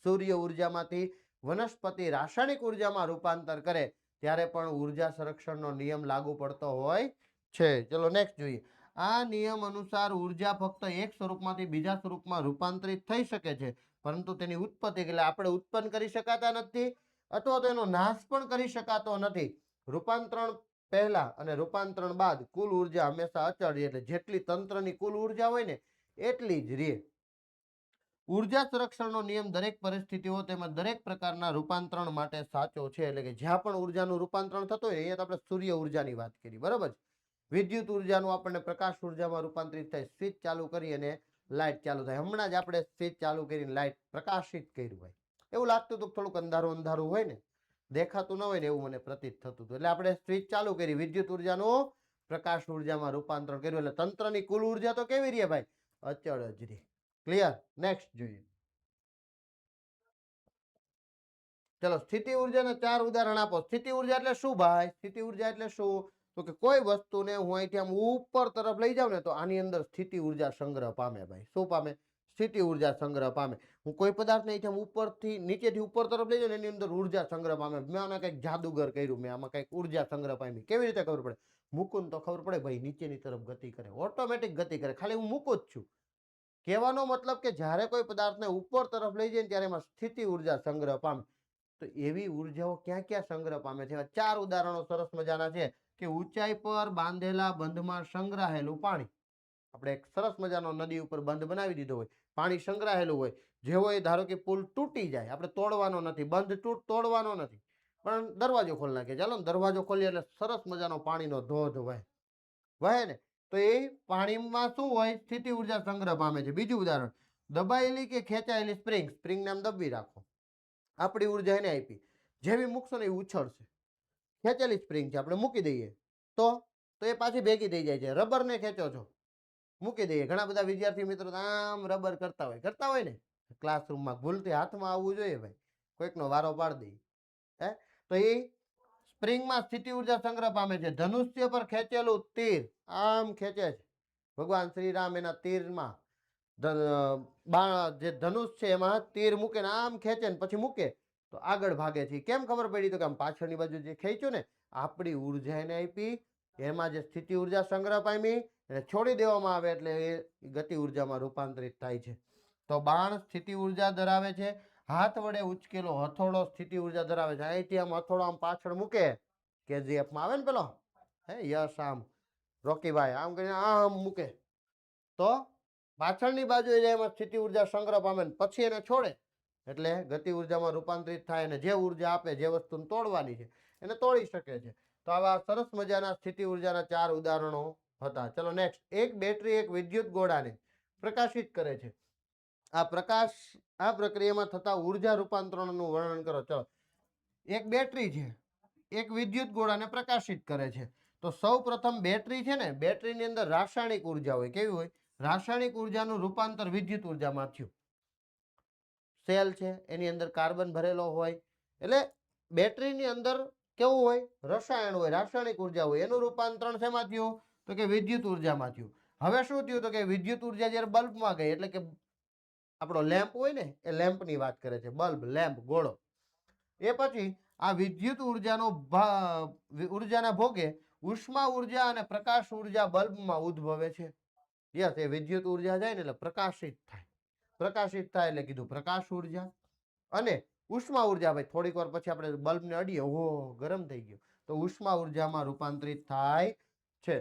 સૂર્ય ઉર્જામાંથી વનસ્પતિ રાસાયણિક ઉર્જામાં રૂપાંતર કરે ત્યારે પણ ઉર્જા સંરક્ષણનો નિયમ લાગુ પડતો હોય છે. ચલો નેક્સ્ટ જોઈએ. આ નિયમ અનુસાર ઉર્જા ફક્ત એક સ્વરૂપમાંથી બીજા સ્વરૂપમાં રૂપાંતરિત થઈ શકે છે પરંતુ તેની ઉત્પત્તિ એટલે આપણે ઉત્પન્ન કરી શકાતા નથી અથવા તો એનો નાશ પણ કરી શકાતો નથી. રૂપાંતરણ પહેલા અને રૂપાંતરણ બાદ કુલ ઉર્જા હંમેશા અચળ રહે. એટલે જેટલી તંત્રની કુલ ઉર્જા હોય ને એટલી જ રહે. ઉર્જા સંરક્ષણનો નિયમ દરેક પરિસ્થિતિઓ તેમજ દરેક પ્રકારના રૂપાંતરણ માટે સાચો છે. એટલે કે જ્યાં પણ ઉર્જાનું રૂપાંતરણ થતું હોય અહીંયા આપણે સૂર્ય ઉર્જાની વાત કરી. બરાબર છે? વિદ્યુત ઉર્જાનું આપણને પ્રકાશ ઉર્જામાં રૂપાંતરિત થાય. સ્વિચ ચાલુ કરી અને લાઇટ ચાલુ થાય. હમણાં જ આપણે સ્વિચ ચાલુ કરીને લાઇટ પ્રકાશિત કર્યું હોય. એવું લાગતું હતું થોડુંક અંધારું અંધારું હોય ને દેખાતું ન હોય ને એવું મને પ્રતીત થતું હતું. એટલે આપણે સ્વિચ ચાલુ કરી વિદ્યુત ઉર્જાનું પ્રકાશ ઉર્જામાં રૂપાંતરણ કર્યું. એટલે તંત્રની કુલ ઉર્જા તો કેવી રહે ભાઈ? અચળ જ રહે. ક્લિયર? નેક્સ્ટ જોઈએ. ચલો સ્થિતિ ઉર્જાના 4 ઉદાહરણ આપો. સ્થિતિ ઉર્જા એટલે શું ભાઈ? સ્થિતિ ઉર્જા એટલે શું? તો કે કોઈ વસ્તુને હું અહીંથી આમ ઉપર તરફ લઈ જાઉં ને તો આની અંદર સ્થિતિ ઉર્જા સંગ્રહ પામે ભાઈ. શું પામે? સ્થિતિ ઉર્જા સંગ્રહ પામે. હું કોઈ પદાર્થને અહીંથી ઉપરથી નીચેથી ઉપર તરફ લઈ જાઉં ને એની અંદર ઉર્જા સંગ્રહ પામે. મેં આને કંઈક જાદુગર કર્યું, મેં આમાં કંઈક ઉર્જા સંગ્રહ પામી. કેવી રીતે ખબર પડે? મૂકું તો ખબર પડે ભાઈ, નીચેની તરફ ગતિ કરે, ઓટોમેટિક ગતિ કરે, ખાલી હું મૂકું જ છું. કહેવાનો મતલબ કે જ્યારે કોઈ પદાર્થને ઉપર તરફ લઈ જાય ત્યારે એમાં સ્થિતિ ઉર્જા સંગ્રહ પામે. તો એવી ઉર્જાઓ ક્યાં ક્યાં સંગ્રહ પામે છે? 4 ઉદાહરણો સરસ મજાના છે કે ઊંચાઈ પર બાંધેલા બંધમાં સંગ્રહાયેલું પાણી. આપણે એક સરસ મજાનો નદી ઉપર બંધ બનાવી દીધો હોય, પાણી સંગ્રહાયેલું હોય. જેવો એ ધારો કે પુલ તૂટી જાય, આપણે તોડવાનો નથી, બંધ તોડવાનો નથી, પણ દરવાજો ખોલી નાખીએ, ચાલો ને દરવાજો ખોલીએ એટલે સરસ મજાનો પાણીનો ધોધ વહે ને. તો એ પાણીમાં શું હોય? સ્થિતિ ઉર્જા સંગ્રહ પામે છે. બીજું ઉદાહરણ, દબાયેલી કે ખેંચાયેલી સ્પ્રિંગ. સ્પ્રિંગને આમ દબી રાખો, આપણી ઉર્જા એને આપી, જેવી મૂકશો ને એ ઉછળશે. ખેંચેલી સ્પ્રિંગ છે, આપણે મૂકી દઈએ તો એ પાછી ભેગી થઈ જાય છે. રબરને ખેંચો છો, મૂકી દઈએ. ઘણા બધા વિદ્યાર્થી મિત્રો આમ રબર કરતા હોય ને ક્લાસરૂમમાં, ભૂલથી હાથમાં આવવું જોઈએ ભાઈ, કોઈકનો વારો પાડી દઈએ. તો એ સ્પ્રિંગમાં સ્થિતિ ઉર્જા સંગ્રહ પામે છે. ધનુષ્ય પર ખેંચેલું તીર આમ ખેંચે છે, ભગવાન શ્રી રામ એના તીરમાં જે ધનુષ છે એમાં તીર મૂકે ને આમ ખેંચે ને પછી મૂકે તો આગળ ભાગે છે. કેમ ખબર પડી? તો કે આમ પાછળની બાજુ જે ખેંચ્યું ને, આપણી ઉર્જા એને આપી, એમાં જે સ્થિતિ ઉર્જા સંગ્રહ પામી એને છોડી દેવામાં આવે એટલે એ ગતિ ઉર્જામાં રૂપાંતરિત થાય છે. તો બાણ સ્થિતિ ઉર્જા ધરાવે છે. હાથ વડે ઉચકેલો હથોડો સ્થિતિ ઉર્જા ધરાવે છે. અહીંથી આમ હથોડો આમ પાછળ મૂકે, કેજીએફમાં આવે ને પેલો યશ, આમ રોકીભાઈ આમ કરીને આમ મૂકે તો પાછળની બાજુ એમાં સ્થિતિ ઉર્જા સંગ્રહ પામે, પછી એને છોડે એટલે ગતિ ઉર્જામાં રૂપાંતરિત થાય અને જે ઉર્જા આપે, જે વસ્તુને તોડવાની છે એને તોડી શકે છે. તો આવા સરસ મજાના સ્થિતિ ઉર્જાના 4 ઉદાહરણો હતા. ચલો નેક્સ્ટ, એક બેટરી એક વિદ્યુત ગોળાને પ્રકાશિત કરે છે. આ પ્રક્રિયામાં થતા ઉર્જા રૂપાંતરણનું વર્ણન કરો. ચલો, એક બેટરી છે, એક વિદ્યુત ગોળાને પ્રકાશિત કરે છે. તો સૌ પ્રથમ બેટરી છે ને, બેટરીની અંદર રાસાયણિક ઉર્જા હોય. કેવી હોય? રાસાયણિક ઉર્જાનું રૂપાંતર વિદ્યુત ઉર્જામાં થયું. સેલ છે એની અંદર કાર્બન ભરેલો હોય એટલે બેટરીની અંદર કેવું હોય? રસાયણ હોય, રાસાયણિક ઉર્જા હોય. એનું રૂપાંતરણ શેમાં થયું? તો કે વિદ્યુત ઉર્જામાં થયું. હવે શું થયું? તો કે વિદ્યુત ઉર્જા જ્યારે બલ્બમાં ગઈ, એટલે કે આપણો લેમ્પ હોય ને, એ લેમ્પની વાત કરે છે, બલ્બ, લેમ્પ, ગોળો. એ પછી આ વિદ્યુત ઉર્જાના ભોગે ઉષ્મા ઉર્જા અને પ્રકાશ ઉર્જા બલ્બમાં ઉદ્ભવે છે. યસ, એ વિદ્યુત ઉર્જા જાય ને એટલે પ્રકાશિત થાય. પ્રકાશિત થાય એટલે કીધું પ્રકાશ ઉર્જા. અને ઉષ્મા ઉર્જા, ભાઈ થોડીક વાર પછી આપણે બલ્બને અડીએ, ઓહો ગરમ થઈ ગયો, તો ઉષ્મા ઉર્જામાં રૂપાંતરિત થાય છે.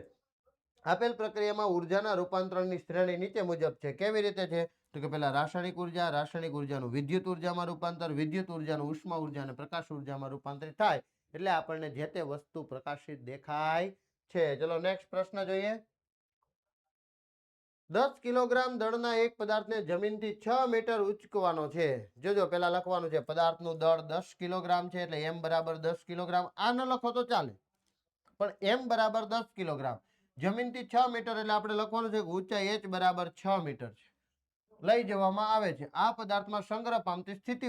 આપેલ પ્રક્રિયામાં ઉર્જાના રૂપાંતરણની શ્રેણી નીચે મુજબ છે. કેવી રીતે છે? તો કે પહેલા રાસાયણિક ઉર્જાનું વિદ્યુત ઉર્જામાં રૂપાંતર, વિદ્યુત ઉર્જાનું ઉષ્મા ઉર્જા અને પ્રકાશ ઉર્જામાં રૂપાંતરિત થાય એટલે આપણને જે તે વસ્તુ પ્રકાશિત દેખાય છે. ચલો નેક્સ્ટ પ્રશ્ન જોઈએ. 10 કિલોગ્રામ દળના એક પદાર્થને જમીનથી 6 મીટર ઉંચકવાનો છે. જોજો, પેલા લખવાનું છે પદાર્થનું દળ 10 કિલોગ્રામ છે એટલે m બરાબર 10 કિલોગ્રામ. આ ન લખો તો ચાલે, પણ m બરાબર 10 કિલોગ્રામ, જમીનથી 6 મીટર એટલે આપણે લખવાનું છે કે ઊંચાઈ h બરાબર 6 મીટર છે. લઈ જવામાં આવે છે. આ પદાર્થમાં સંગ્રહ પામતી સ્થિતિ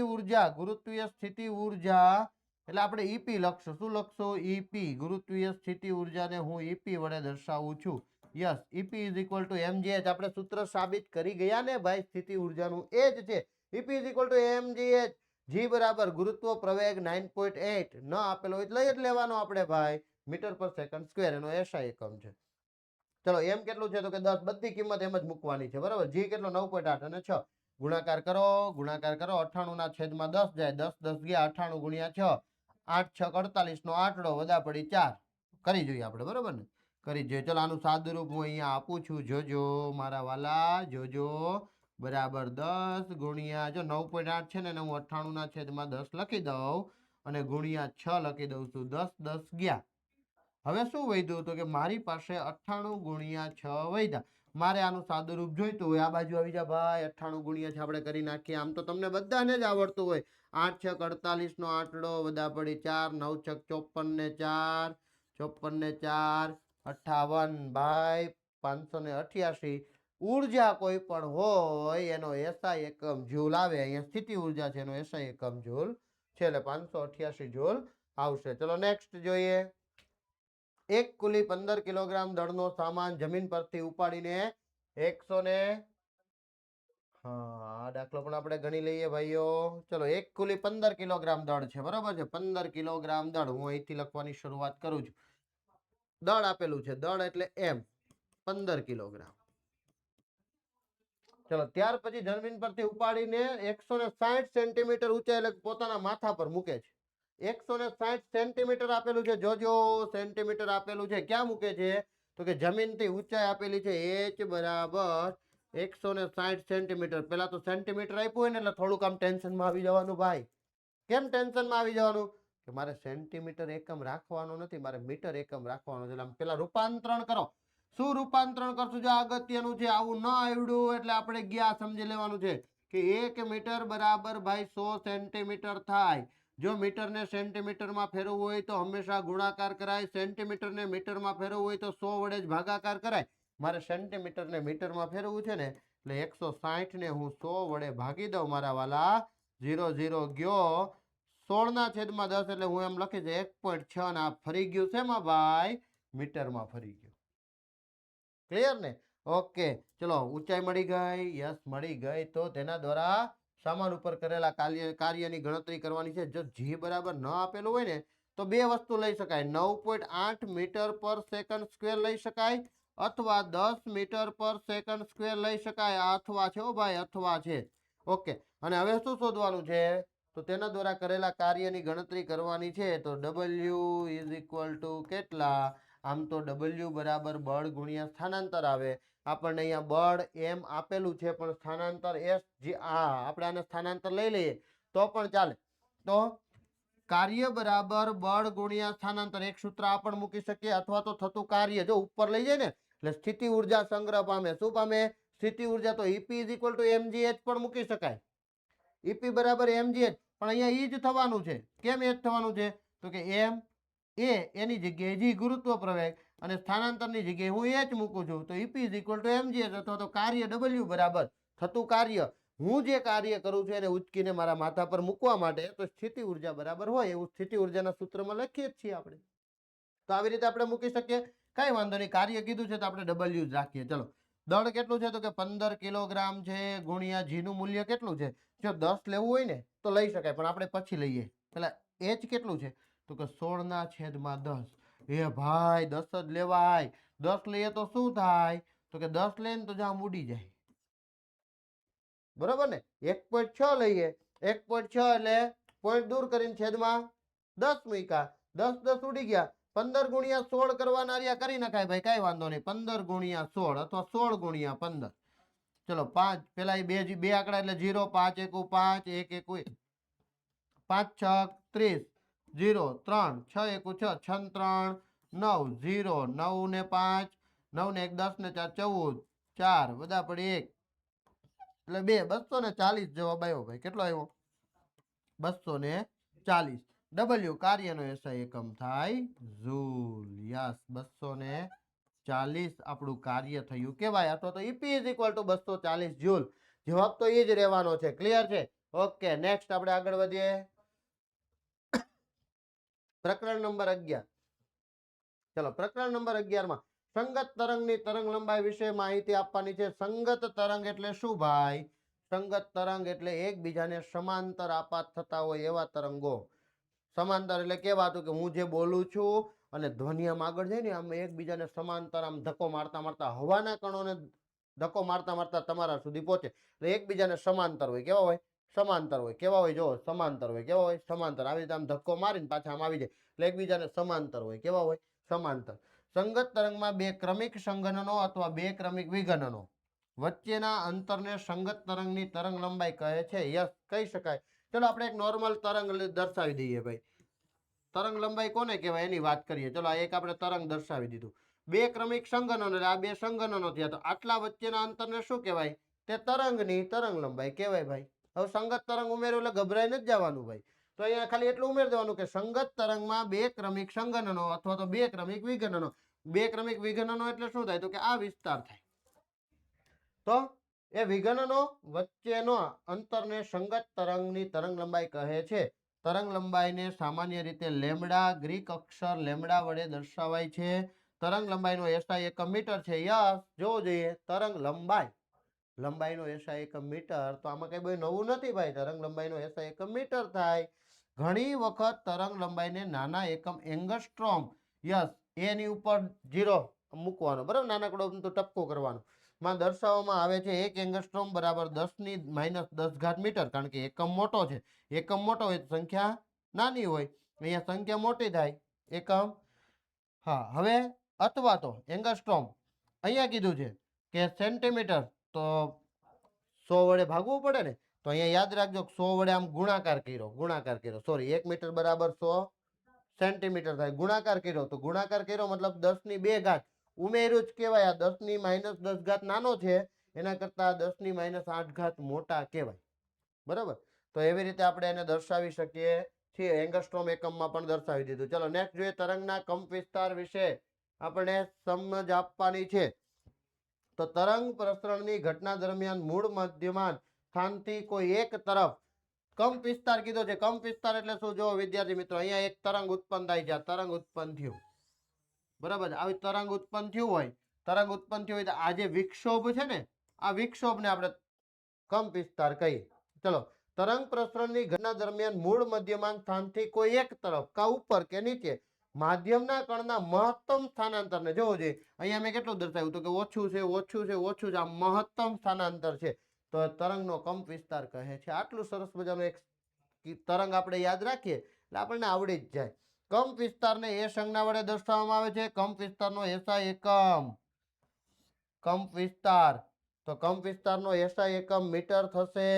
ઉર્જા, ગુરુત્વીય સ્થિતિ ઉર્જા એટલે આપણે ઈપી લખશું. શું લખશું? ઈપી. ગુરુત્વીય સ્થિતિ ઉર્જાને હું ઈપી વડે દર્શાવું છું. Yes, EP is equal to mgh. આપણે સૂત્ર સાબિત કરી ગયા ને ભાઈ, સ્થિતિ ઉર્જાનું એ જ છે. EP is equal to mgh. જી બરાબર ગુરુત્વ પ્રવેગ 9.8 ન આપેલો હોય લઈ જ લેવાનો આપણે ભાઈ, મીટર પર સેકન્ડ સ્ક્વેર એનો એસઆઈ એકમ છે. ચલો, એમ કેટલું છે? તો કે 10. બધી કિંમત એમ જ મૂકવાની છે, બરાબર. જી કેટલો? 9.8 અને 6 ગુણાકાર કરો. 98 ના છેદમાં 10 જાય, 10 10 ગયા 98 ગુણ્યા 6, 8 6 48 નો આંકડો વધા પડી 4. કરી જોઈએ આપણે, બરાબર ને? કરી જોઈએ. ચલો, આનું સાદું રૂપ હું અહીંયા આપું છું, જોજો મારા વાલા, જોજો. બરાબર 10 ગુણ્યા, જો 9.8 છે ને એને હું 98 ના છેદમાં 10 લખી દઉં અને ગુણ્યા 6 લખી દઉં છું. 10 10 ગયા. હવે શું વધ્યું? તો કે મારી પાસે 98 ગુણ્યા 6 વધ્યા. મારે આનું સાદું રૂપ જોઈતું હોય, આ બાજુ આવી જા ભાઈ, 98 ગુણ્યા 6 આપણે કરી નાખીએ. આમ તો તમને બધાને જ આવડતું હોય. 8 6 48 નો આંકડો વધા પડી 4, 9 6 54 ને 4, 54 ને 4 58 ભાઈ 588. ઉર્જા કોઈ પણ હોય એનો એસઆઈ એકમ જૂલ આવે. અહીંયા સ્થિતિ ઉર્જા છે, એનો એસઆઈ એકમ જૂલ છે એટલે 588 જૂલ આવશે. ચલો નેક્સ્ટ જોઈએ. એક કુલી 15 કિલોગ્રામ દળનો સામાન જમીન પરથી ઉપાડીને 100 ને હા, આ દાખલો પણ આપણે ગણી લઈએ ભાઈઓ. ચલો, એક કુલી 15 કિલોગ્રામ દળ છે, બરાબર છે. 15 કિલોગ્રામ દળ હું અહીંથી લખવાની શરૂઆત કરું છું. દળ આપેલું છે, દળ એટલે એમ 15 કિલોગ્રામ. ચલો, ત્યાર પછી જમીન પરથી ઉપાડીને 160 સેન્ટીમીટર ઊંચાઈ એટલે પોતાના માથા પર મૂકે છે. 160 સેન્ટીમીટર આપેલું છે, જોજો સેન્ટીમીટર આપેલું છે. ક્યાં મૂકે છે? તો કે જમીનથી ઊંચાઈ આપેલી છે h બરાબર 160 સેન્ટીમીટર. પેલા તો સેન્ટીમીટર આપ્યું હોય ને એટલે થોડુંક આમ ટેન્શનમાં આવી જવાનું ભાઈ. કેમ ટેન્શનમાં આવી જવાનું? કે મારે સેન્ટીમીટર એકમ રાખવાનો નથી, મારે મીટર એકમ રાખવાનો છે. એટલે પેલા રૂપાંતરણ કરો. શું રૂપાંતરણ કરશું? જો અગત્યનું છે, આવું ન આવડ્યું એટલે આપણે ગયા સમજી લેવાનું છે કે 1 મીટર બરાબર ભાઈ 100 સેન્ટીમીટર થાય. જો મીટરને સેન્ટીમીટરમાં ફેરવવું હોય તો હંમેશા ગુણાકાર કરાય, સેન્ટીમીટરને મીટરમાં ફેરવવું હોય તો 100 વડે જ ભાગાકાર કરાય. મારે સેન્ટીમીટરને મીટરમાં ફેરવવું છે ને એટલે 160 ને હું 100 વડે ભાગી દઉં મારા વાલા. 0 0 ગયો, 16/10 એટલે હું એમ લખીશ 1.6 ને આ ફરી ગયું છે માં ભાઈ મીટરમાં ફરી ગયું. ક્લિયર ને? ઓકે, ચલો ઊંચાઈ મળી ગઈ. યસ, મળી ગઈ. તો તેના દ્વારા સામાન ઉપર કરેલા કાર્યની ગણતરી કરવાની છે. જો જી બરાબર ન આપેલું હોય ને તો બે વસ્તુ લઈ શકાય. 9.8 મીટર પર સેકન્ડ સ્ક્વેર લઈ શકાય અથવા 10 મીટર પર સેકન્ડ સ્ક્વેર લઈ શકાય. અથવા છે ઓ ભાઈ, અથવા છે. ઓકે, અને હવે શું શોધવાનું છે? તો તેના દ્વારા કરેલા કાર્યની ગણતરી કરવાની છે. તો W ઇઝ ઇક્વલ ટુ કેટલા? આમ તો W બરાબર બળ ગુણ્યા સ્થાનાંતર આવે. આપણને અહીંયા બળ એમ આપેલું છે પણ સ્થાનાંતર એસ જે આપણે આને સ્થાનાંતર લઈ લઈએ તો પણ ચાલે. તો કાર્ય બરાબર બળ ગુણ્યા સ્થાનાંતર એક સૂત્ર આ પણ મૂકી શકીએ અથવા તો થતું કાર્ય જો ઉપર લઈ જાય ને એટલે સ્થિતિ ઉર્જા સંગ્રહ પામે. શું પામે? સ્થિતિ ઉર્જા. તો EP is equal to mgh પણ મૂકી શકાય. EP બરાબર mgh, પણ અહીંયા ઈ જ થવાનું છે. કેમ એ જ થવાનું છે? તો કે m એ એની જગ્યાએ જી ગુરુત્વ પ્રવેગ અને સ્થાનાંતરની જગ્યાએ હું h મૂકું છું. તો EP is equal to mgh અથવા તો કાર્ય W બરાબર થતું કાર્ય. હું જે કાર્ય કરું છું એને ઉચકીને મારા માથા પર મૂકવા માટે તો સ્થિતિ ઉર્જા બરાબર હોય એવું સ્થિતિ ઉર્જાના સૂત્રમાં લખીએ જ છીએ આપણે. તો આવી રીતે આપણે મૂકી શકીએ. કઈ વાંધો નહીં, કાર્ય કીધું છે તો આપણે W જ રાખીએ. ચલો, દળ કેટલું છે? તો કે 15 કિલોગ્રામ છે ગુણ્યા જી નું મૂલ્ય કેટલું છે? જો 10 લેવું હોય ને તો લઈ શકાય, પણ આપણે પછી લઈએ. પેલા h કેટલું છે? તો કે 16/10. એ ભાઈ 10 જ લેવાય. 10 લઈએ તો શું થાય? તો કે 10 લઈએ તો જામ ઉડી જાય. બરોબર ને? 1.6 લઈએ, 1.6 એટલે પોઈન્ટ દૂર કરીને છેદમાં 10 મૂક્યા. 10 10 ઉડી ગયા. 15 ગુણ્યા 16 કરવાના રહ્યા કરી નખાય ભાઈ, કઈ વાંધો નહીં. 15 ગુણ્યા 16 અથવા 16 ગુણ્યા 15. ચલો 5 પેલા એ બે આંકડા એટલે 0 5 1 5 1 1 5 6 30 0 3 6 1 6 6 3 9 0 9 ને 5 9 ને 1 10 ને 4 14 4 બધા પડી 1 એટલે 2 240 જવાબ આવ્યો ભાઈ. કેટલો આવ્યો? 240. W કાર્યનો SI એકમ થાય જૂલ. યસ, 240 આપણું કાર્ય થયું કહેવાય. અથવા તો EP is equal to 240 joule. જવાબ તો એ જ રહેવાનો છે. ક્લિયર છે? ઓકે, નેક્સ્ટ આપણે આગળ વધીએ. પ્રકરણ નંબર 11. ચલો, પ્રકરણ નંબર 11 માં સંગત તરંગની તરંગ લંબાઈ વિશે માહિતી આપવાની છે. સંગત તરંગ એટલે શું ભાઈ? સંગત તરંગ એટલે એકબીજાને સમાંતર આપાત થતા હોય એવા તરંગો. સમાંતર એટલે કેવા? તો કે હું જે બોલું છું અને ધ્વનિ આમ આગળ જાય ને આમ એકબીજાને સમાંતર આમ ધક્કો મારતા મારતા હવાના કણોને ધક્કો મારતા મારતા તમારા સુધી પહોંચે એટલે એકબીજાને સમાંતર હોય. કેવા હોય? સમાંતર હોય. કેવા હોય? જો સમાંતર હોય. કેવા હોય? સમાંતર. આવી રીતે આમ ધક્કો મારીને પાછા આમ આવી જાય એટલે એકબીજાને સમાંતર હોય. કેવા હોય? સમાંતર. સંગત તરંગમાં બે ક્રમિક સંઘનનો અથવા બે ક્રમિક વિઘનનો વચ્ચેના અંતરને સંગત તરંગની તરંગ લંબાઈ કહે છે. યસ, કહી શકાય. ચલો આપણે એક નોર્મલ તરંગ દર્શાવી દઈએ ભાઈ. તરંગ લંબાઈ કોને કહેવાય એની વાત કરીએ. ચલો, આ એક આપણે તરંગ દર્શાવી દીધું. બે ક્રમિક સંઘનનો એટલે આ બે સંઘનનો થયા તો આટલા વચ્ચેના અંતરને શું કહેવાય? તે તરંગની તરંગ લંબાઈ કહેવાય ભાઈ. હવે સંગત તરંગ ઉમેર્યું એટલે ગભરાઈને જ જવાનું ભાઈ. તો અહીંયા ખાલી એટલું ઉમેરી દેવાનું કે સંગત તરંગમાં બે ક્રમિક સંઘનનો અથવા તો બે ક્રમિક વિઘનનો. બે ક્રમિક વિઘનનો એટલે શું થાય? તો કે આ વિસ્તાર થાય. તો એ વિઘનનો વચ્ચેનો અંતરને સંગત તરંગની તરંગ લંબાઈ કહે છે. તરંગ લંબાઈને સામાન્ય રીતે લેમ્ડા, ગ્રીક અક્ષર લેમ્ડા વડે દર્શાવાય છે. તરંગ લંબાઈનો SI એકમ મીટર છે. યસ, જોવું જોઈએ. તરંગ લંબાઈ લંબાઈનો એસઆઈ એકમ મીટર, તો આમાં કઈ બહુ નવું નથી ભાઈ. તરંગ લંબાઈનો એસઆઈ એકમ મીટર થાય. ઘણી વખત તરંગ લંબાઈને નાના એકમ એંગસ્ટ્રોમ, યસ, એની ઉપર 0 મૂકવાનો, બરાબર, નાનકડો તો ટપકો કરવાનો, માં દર્શાવવામાં આવે છે. 1 એંગસ્ટ્રોમ બરાબર 10⁻10 મીટર, કારણ કે એકમ મોટો છે. એકમ મોટો હોય તો સંખ્યા નાની હોય, અહીંયા સંખ્યા મોટી થાય, એકમ. હા, હવે અથવા તો એંગસ્ટ્રોમ અહીંયા કીધું છે કે સેન્ટીમીટર, તો 100 વડે ભાગવું પડે ને, તો અહીંયા યાદ રાખજો 100 વડે આમ ગુણાકાર કર્યો, સોરી, 1 મીટર બરાબર 100 સેન્ટીમીટર થાય. ગુણાકાર કર્યો તો ગુણાકાર કર્યો મતલબ 10⁻2 ઉમેર્યું જ કહેવાય. આ 10⁻10 નાનો છે, એના કરતા 10⁻8 મોટા કહેવાય, બરાબર. તો એવી રીતે આપણે એને દર્શાવી શકીએ છીએ. એંગસ્ટ્રોમ એકમમાં પણ દર્શાવી દીધું. ચલો નેક્સ્ટ જોઈએ. તરંગના કંપ વિસ્તાર વિશે આપણે સમજ આપવાની છે. તો તરંગ પ્રસરણની ઘટના દરમિયાન મૂળ મધ્યમાન સ્થાનથી કોઈ એક તરફ કંપ વિસ્તાર કીધો છે. કંપ વિસ્તાર એટલે શું? જો વિદ્યાર્થી મિત્રો, અહીંયા એક તરંગ ઉત્પન્ન થાય છે. આ તરંગ ઉત્પન્ન થયું, બરાબર. આવી તરંગ ઉત્પન્ન થયું હોય તો આ જે વિક્ષોભ છે ને, આ વિક્ષોભને આપણે કંપ વિસ્તાર કહીએ. ચલો, તરંગ પ્રસરણની ઘટના દરમિયાન મૂળ મધ્યમાન સ્થાનથી કોઈ એક તરફ, કા ઉપર કે નીચે, માધ્યમના કણના મહત્તમ સ્થાનાંતરને જોવો જોઈએ. અહીંયા મેં કેટલું દર્શાવ્યું તો કે ઓછું છે. આ મહત્તમ સ્થાનાંતર છે, તો તરંગનો કંપ વિસ્તાર કહે છે. આટલું સરસ મજાનું એક તરંગ આપણે યાદ રાખીએ એટલે આપણને આવડી જ જાય. કંપ વિસ્તારને એ સંજ્ઞા વડે દર્શાવવામાં આવે છે. કંપ વિસ્તારનો એસઆઈ એકમ, કંપ વિસ્તાર, તો કંપ વિસ્તારનો એસઆઈ એકમ મીટર થશે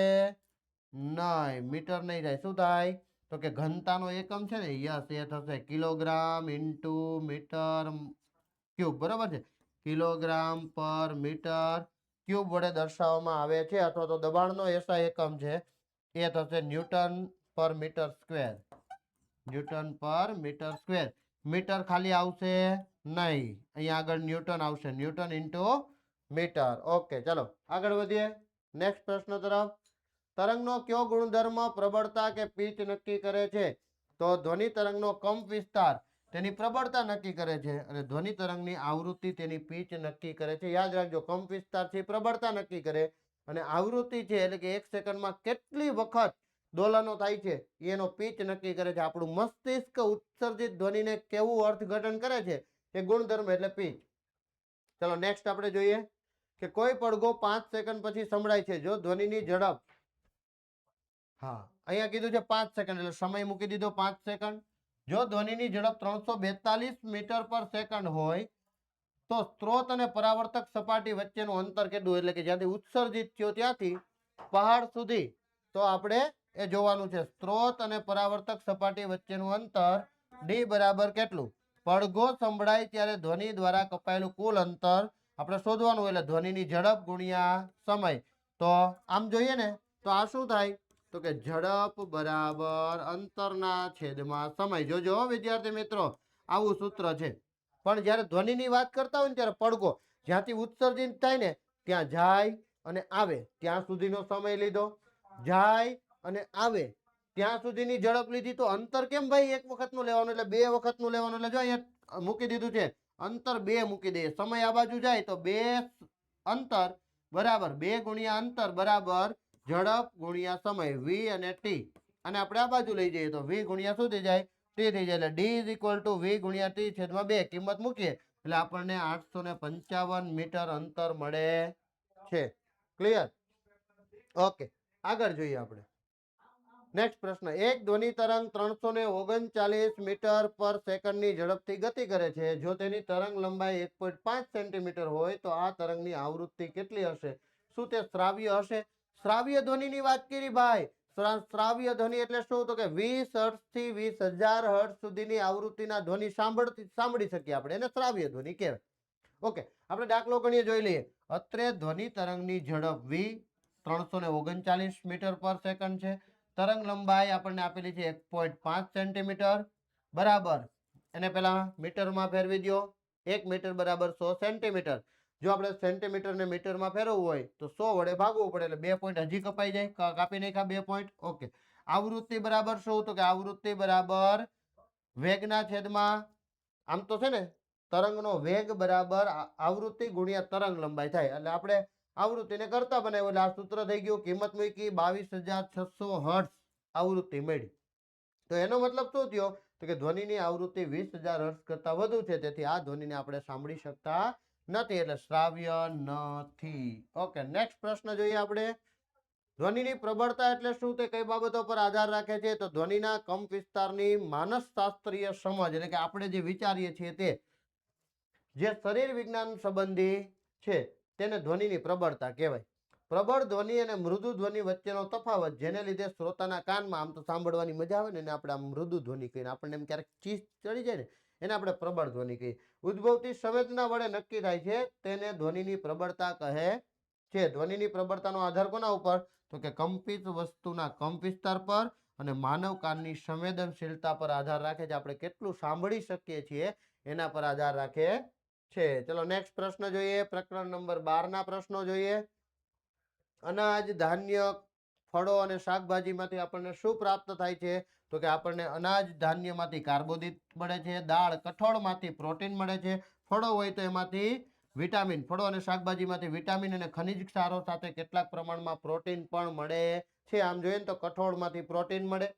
નહીં, મીટર નહીં થાય. શું થાય? તો કે ઘનતાનો એકમ છે ને, યસ, એ થશે કિલોગ્રામ ઇન્ટુ મીટર ક્યુબ, બરાબર છે. કિલોગ્રામ પર મીટર ક્યુબ વડે દર્શાવવામાં આવે છે. અથવા તો દબાણનો એસઆઈ એકમ છે, એ થશે ન્યૂટન પર મીટર સ્ક્વેર, ન્યૂટન પર મીટર સ્ક્વેર. મીટર ખાલી આવશે નહીં, અહીંયા આગળ ન્યૂટન આવશે, ન્યૂટન ઇન્ટુ મીટર. ઓકે, ચલો આગળ વધીએ નેક્સ્ટ પ્રશ્ન તરફ. તરંગનો કયો ગુણધર્મ પ્રબળતા કે પિચ નક્કી કરે છે? તો ધ્વનિ તરંગનો કંપ વિસ્તાર તેની પ્રબળતા નક્કી કરે છે, અને ધ્વનિ તરંગની આવૃત્તિ તેની પિચ નક્કી કરે છે. યાદ રાખજો, કંપ વિસ્તારથી પ્રબળતા નક્કી કરે, અને આવૃત્તિ છે એટલે કે 1 સેકન્ડમાં કેટલી વખત દોલનો થાય છે એનો પિચ નક્કી કરે છે. આપણું મસ્તિષ્ક ઉત્સર્જિત ધ્વનિને કેવું અર્થઘટન કરે છે, એ ગુણધર્મ એટલે પિચ. ચલો નેક્સ્ટ આપણે જોઈએ કે કોઈ પડઘો 5 સેકન્ડ પછી સંભળાય છે જો ધ્વનિની ઝડપ, હા, અહીંયા કીધું છે 5 સેકન્ડ એટલે સમય મૂકી દીધો 5 સેકન્ડ. જો ધ્વનિની ઝડપ 342 મીટર પર સેકન્ડ હોય તો સ્ત્રોત અને પરાવર્તક સપાટી વચ્ચેનું અંતર કેટલું? એટલે કે જ્યાંથી ઉત્સર્જિત થયો ત્યાંથી પહાડ સુધી, તો આપણે એ જોવાનું છે. સ્ત્રોત અને પરાવર્તક સપાટી વચ્ચેનું અંતર ડી બરાબર કેટલું? પડઘો સંભળાય ત્યારે ધ્વનિ દ્વારા કપાયેલું કુલ અંતર આપણે શોધવાનું. એટલે ધ્વનિની ઝડપ ગુણ્યા સમય. તો આમ જોઈએ ને તો આ શું થાય? તો કે ઝડપ બરાબર અંતરના છેદમાં સમય. જોજો વિદ્યાર્થી મિત્રો, આવું સૂત્ર છે. પણ જ્યારે ધ્વનિની વાત કરતા હોય ને ત્યારે પડઘો જ્યાંથી ઉત્સર્જિત થાય ને ત્યાં જાય અને આવે ત્યાં સુધીનો સમય લીધો, જાય અને આવે ત્યાં સુધીની ઝડપ લીધી. તો અંતર કેમ ભાઈ એક વખતનું લેવાનું? એટલે 2 વખતનું લેવાનું. એટલે જો અહીંયા મૂકી દીધું છે, અંતર 2 મૂકી દઈએ. સમય આ બાજુ જાય તો 2 અંતર બરાબર 2 ગુણ્યા અંતર બરાબર ઝડપ ગુણ્યા સમય, વી અને ટી. અને આપણે આ બાજુ લઈ જઈએ તો વી ગુણ્યા શું થઈ જાય? ટી થઈ જાય. એટલે ડી ઇઝ ઇક્વલ ટુ વી ગુણ્યા ટી છેદમાં 2 કિંમત મૂકીએ એટલે આપણને 855 મીટર અંતર મળે છે. ક્લિયર? ઓકે, આગળ જોઈએ આપણે નેક્સ્ટ પ્રશ્ન. એક ધ્વનિ તરંગ 339 મીટર પર સેકન્ડની ઝડપથી ગતિ કરે છે. જો તેની તરંગ લંબાઈ 1.5 સેન્ટીમીટર હોય તો આ તરંગની આવૃત્તિ કેટલી હશે? શું તે શ્રાવ્ય હશે? શ્રાવ્ય ધ્વનિની વાત કરી ભાઈ. શ્રાવ્ય ધ્વનિ એટલે શું? તો કે 20 હર્ટ્ઝ થી 20,000 હર્ટ્ઝ સુધીની આવૃત્તિના ધ્વનિ સાંભળી શકીએ આપણે, એને શ્રાવ્ય ધ્વનિ કહેવાય. ઓકે, આપણે દાખલો ગણીએ, જોઈ લઈએ. અત્રે ધ્વનિ તરંગની ઝડપ v 339 મીટર પર સેકન્ડ છે. તરંગ લંબાઈ આપણને આપેલી છે 1.5 સેન્ટીમીટર બરાબર. એને પેલા મીટરમાં ફેરવી દો. 1 મીટર બરાબર 100 સેન્ટીમીટર. જો આપણે સેન્ટીમીટર ને મીટરમાં ફેરવવું હોય તો 100 વડે ભાગવું પડે એટલે 2 પોઈન્ટ હજી કપાઈ જાય, કાપી નાખ્યા 2 પોઈન્ટ. ઓકે, આવૃત્તિ બરાબર શું? તો કે આવૃત્તિ બરાબર વેગના છેદમાં, આમ તો છે ને તરંગનો વેગ બરાબર આવૃત્તિ ગુણ્યા તરંગ લંબાઈ થાય. એટલે આપણે આવૃત્તિને કરતા બનાવ્યો. એટલે આ સૂત્ર થઈ ગયું. કિંમત મૂકી 22,600 હર્ટ્ઝ આવૃત્તિ મળી. તો એનો મતલબ શું થયો? તો કે ધ્વનિની આવૃત્તિ 20,000 હર્ટ્ઝ કરતા વધુ છે, તેથી આ ધ્વનિને આપણે સાંભળી શકતા નથી, એટલે શ્રાવ્ય નથી. ઓકે, નેક્સ્ટ પ્રશ્ન જોઈએ આપણે. ધ્વનિની પ્રબળતા એટલે શું? તે કઈ બાબતો પર આધાર રાખે છે? તો ધ્વનિના કંપ વિસ્તારની માનસશાસ્ત્રીય સમજ, એટલે કે આપણે જે વિચારીએ છીએ તે જે શરીર વિજ્ઞાન સંબંધી છે તેને ધ્વનિની પ્રબળતા કહેવાય. પ્રબળ ધ્વનિ અને મૃદુ ધ્વનિ વચ્ચેનો તફાવત, જેને લીધે શ્રોતાના કાનમાં આમ તો સાંભળવાની મજા આવે ને, એને આપણે આમ મૃદુ ધ્વનિ કહીએ, આપણને એમ ક્યારેક ચીસ ચડી જાય ને, એને આપણે પ્રબળ ધ્વનિ કહીએ. ઉદ્ભવતી સંવેદના વડે નક્કી થાય છે, તેને ધ્વનિની પ્રબળતા કહે છે. ધ્વનિની પ્રબળતાનો આધાર કોના ઉપર? તો કે કંપિત વસ્તુના કંપ વિસ્તાર પર અને માનવ કાનની સંવેદનશીલતા પર આધાર રાખે છે. આપણે કેટલું સાંભળી શકીએ છીએ એના પર આધાર રાખે છે. ચલો નેક્સ્ટ પ્રશ્ન જોઈએ. પ્રકરણ નંબર 12 ના પ્રશ્નો જોઈએ. અનાજ, ધાન્ય, ફળો અને શાકભાજીમાંથી આપણને શું પ્રાપ્ત થાય છે? તો કે આપણને અનાજ, ધાન્યમાંથી કાર્બોદિત મળે છે, દાળ, કઠોળમાંથી પ્રોટીન મળે છે, ફળો હોય તો એમાંથી વિટામિન, ફળો અને શાકભાજીમાંથી વિટામિન અને ખનિજ ક્ષારો સાથે કેટલાક પ્રમાણમાં પ્રોટીન પણ મળે છે. આમ જોઈએ ને તો કઠોળમાંથી પ્રોટીન મળે.